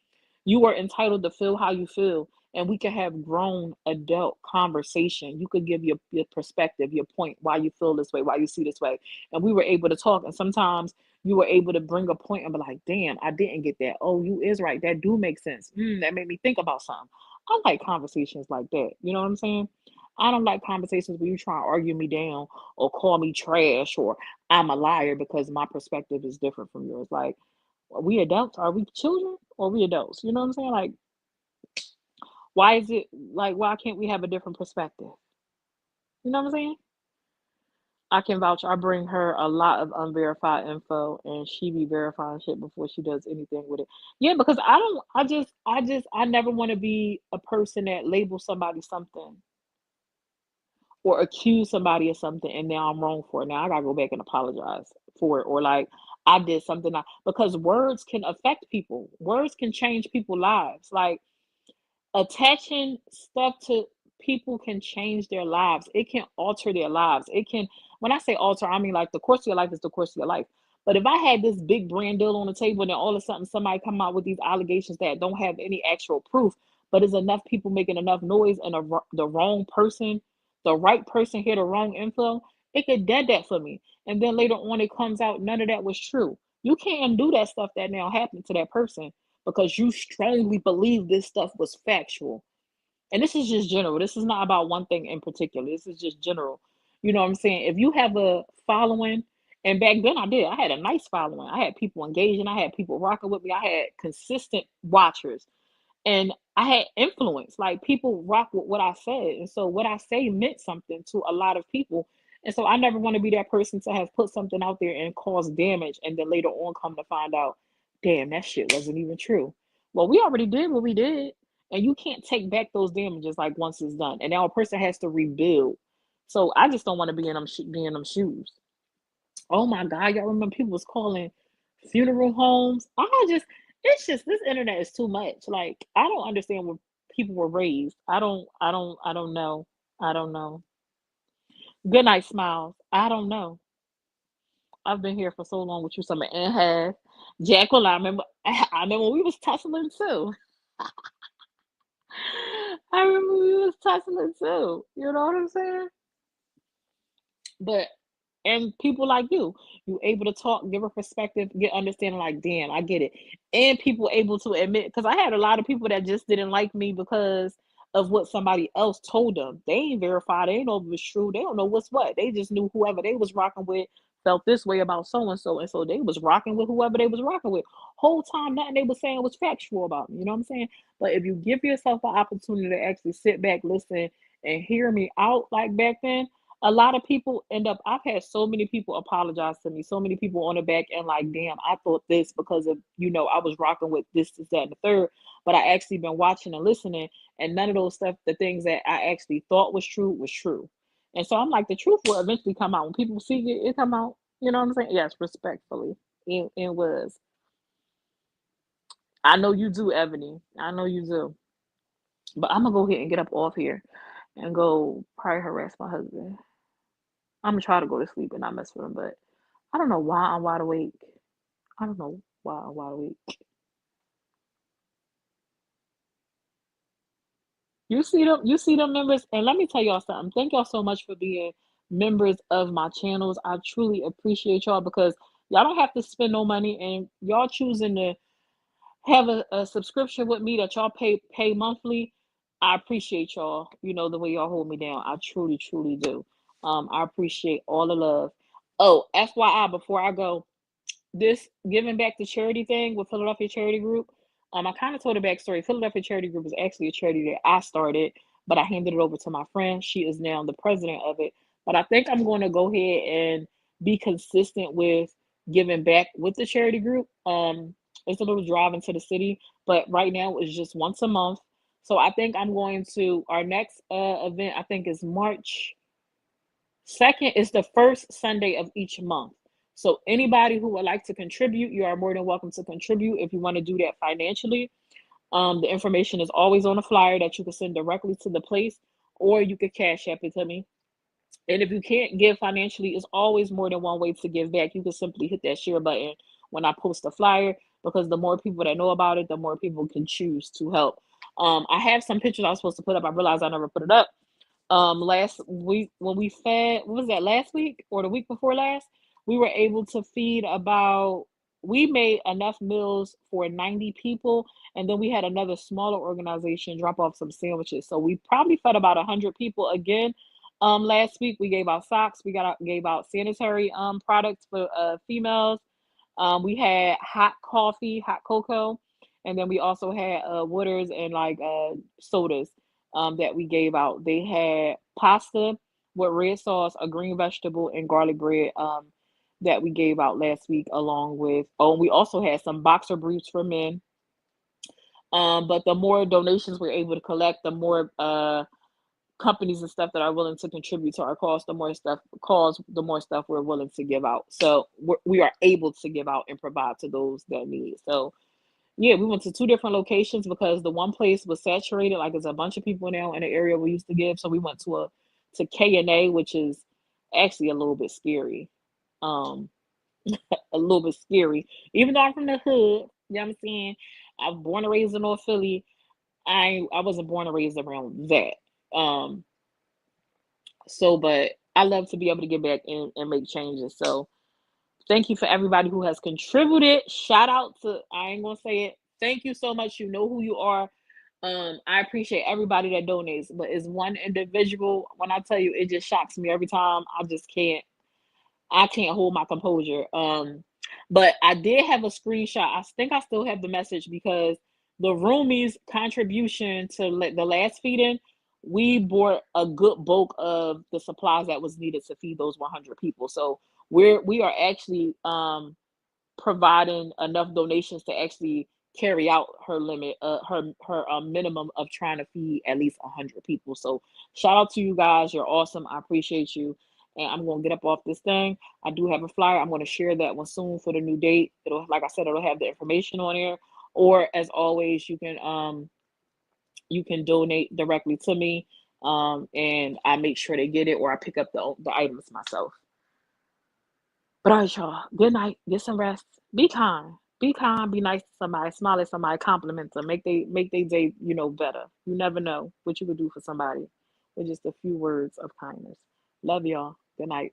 you are entitled to feel how you feel, and we can have grown adult conversation. You could give your perspective, your point, why you feel this way, why you see this way. And we were able to talk. And sometimes you were able to bring a point and be like, damn, I didn't get that. Oh, you is right. That do make sense. That made me think about something. I like conversations like that. You know what I'm saying? I don't like conversations where you try to argue me down or call me trash or I'm a liar because my perspective is different from yours. Like, are we adults? Are we children or are we adults? You know what I'm saying? Like, why is it like why can't we have a different perspective? You know what I'm saying? I can vouch. I bring her a lot of unverified info, and she be verifying shit before she does anything with it. Yeah, because I don't. I never want to be a person that labels somebody something or accuse somebody of something, and now I'm wrong for it. Now I gotta go back and apologize for it, or like I did something because words can affect people. Words can change people's lives. Like attaching stuff to people can change their lives. It can alter their lives. It can, when I say alter, I mean like the course of your life is the course of your life. But if I had this big brand deal on the table and then all of a sudden somebody come out with these allegations that don't have any actual proof, but is enough people making enough noise and the wrong person, the right person hear the wrong info, it could dead that for me. And then later on it comes out none of that was true. You can't undo that stuff that now happened to that person because you strongly believe this stuff was factual. And this is just general. This is not about one thing in particular. This is just general. You know what I'm saying? If you have a following, and back then I did, I had a nice following. I had people engaging, I had people rocking with me, I had consistent watchers, and I had influence. Like people rock with what I said. And so what I say meant something to a lot of people. And so I never want to be that person to have put something out there and cause damage and then later on come to find out, damn, that shit wasn't even true. Well, we already did what we did. And you can't take back those damages like once it's done. And now a person has to rebuild. So I just don't want to be in be in them shoes. Oh my God, y'all remember people was calling funeral homes? It's just this internet is too much. Like I don't understand where people were raised. I don't know. I don't know. Good night, Smiles. I don't know. I've been here for so long with you, Summer and half. Jacqueline, I remember when we was tussling too. I remember we was tussling too. You know what I'm saying? But and people like you able to talk, give a perspective, get understanding. Like, damn, I get it. And people able to admit, because I had a lot of people that just didn't like me because of what somebody else told them. They ain't verified. They ain't know if it was true. They don't know what's what. They just knew whoever they was rocking with felt this way about so and so they was rocking with whoever they was rocking with. Whole time, nothing they was saying was factual about me. You know what I'm saying? But if you give yourself an opportunity to actually sit back, listen, and hear me out, like back then, a lot of people end up I've had so many people apologize to me, so many people on the back and like, damn, I thought this because of I was rocking with this, that, and the third. But I actually been watching and listening, and none of those stuff, the things that I actually thought was true. And so I'm like, the truth will eventually come out. When people see it come out, you know what I'm saying? Yes, respectfully. It was. I know you do, Ebony. I know you do. But I'm gonna go ahead and get up off here and go probably harass my husband. I'm gonna try to go to sleep and not mess with him, but I don't know why I'm wide awake. I don't know why I'm wide awake. You see them members, and let me tell y'all something. Thank y'all so much for being members of my channels. I truly appreciate y'all because y'all don't have to spend no money, and y'all choosing to have a subscription with me that y'all pay monthly. I appreciate y'all. You know the way y'all hold me down. I truly, truly do. I appreciate all the love. Oh, FYI, before I go, this giving back to charity thing with Philadelphia Charity Group, I kind of told a backstory. Philadelphia Charity Group is actually a charity that I started, but I handed it over to my friend. She is now the president of it. But I think I'm going to go ahead and be consistent with giving back with the charity group. It's a little drive into the city, but right now it's just once a month. So I think I'm going to our next event. I think is March 2nd is the first Sunday of each month. So anybody who would like to contribute, you are more than welcome to contribute if you want to do that financially. The information is always on a flyer that you can send directly to the place, or you could cash app it to me. And if you can't give financially, it's always more than one way to give back. You can simply hit that share button when I post a flyer, because the more people that know about it, the more people can choose to help. I have some pictures I was supposed to put up. I realized I never put it up. Last week when we fed, what was that, last week or the week before last? We were able to feed about, we made enough meals for 90 people, and then we had another smaller organization drop off some sandwiches. So we probably fed about 100 people again. Last week we gave out socks, gave out sanitary products for females. We had hot coffee, hot cocoa, and then we also had waters and like sodas that we gave out. They had pasta with red sauce, a green vegetable, and garlic bread that we gave out last week, along with, oh, we also had some boxer briefs for men. But the more donations we're able to collect, the more companies and stuff that are willing to contribute to our cause, the more stuff we're willing to give out. So we are able to give out and provide to those that need. So yeah, we went to two different locations because the one place was saturated, like there's a bunch of people now in the area we used to give. So we went to K&A, which is actually a little bit scary. Um, a little bit scary. Even though I'm from the hood, you know what I'm saying? I was born and raised in North Philly. I wasn't born and raised around that. Um, but I love to be able to get back and make changes. So thank you for everybody who has contributed. Shout out to, I ain't gonna say it. Thank you so much. You know who you are. I appreciate everybody that donates, but it's one individual. When I tell you, it just shocks me every time. I can't hold my composure. But I did have a screenshot. I think I still have the message because the roomies contribution to the last feeding, we bought a good bulk of the supplies that was needed to feed those 100 people. So we are actually providing enough donations to actually carry out her limit, her minimum of trying to feed at least 100 people. So shout out to you guys. You're awesome. I appreciate you. And I'm gonna get up off this thing. I do have a flyer. I'm gonna share that one soon for the new date. It'll, like I said, it'll have the information on there. Or as always, you can donate directly to me. And I make sure they get it, or I pick up the items myself. But all right, y'all. Good night. Get some rest. Be kind. Be kind. Be nice to somebody. Smile at somebody. Compliment them. Make they day, better. You never know what you could do for somebody with just a few words of kindness. Love y'all. Good night.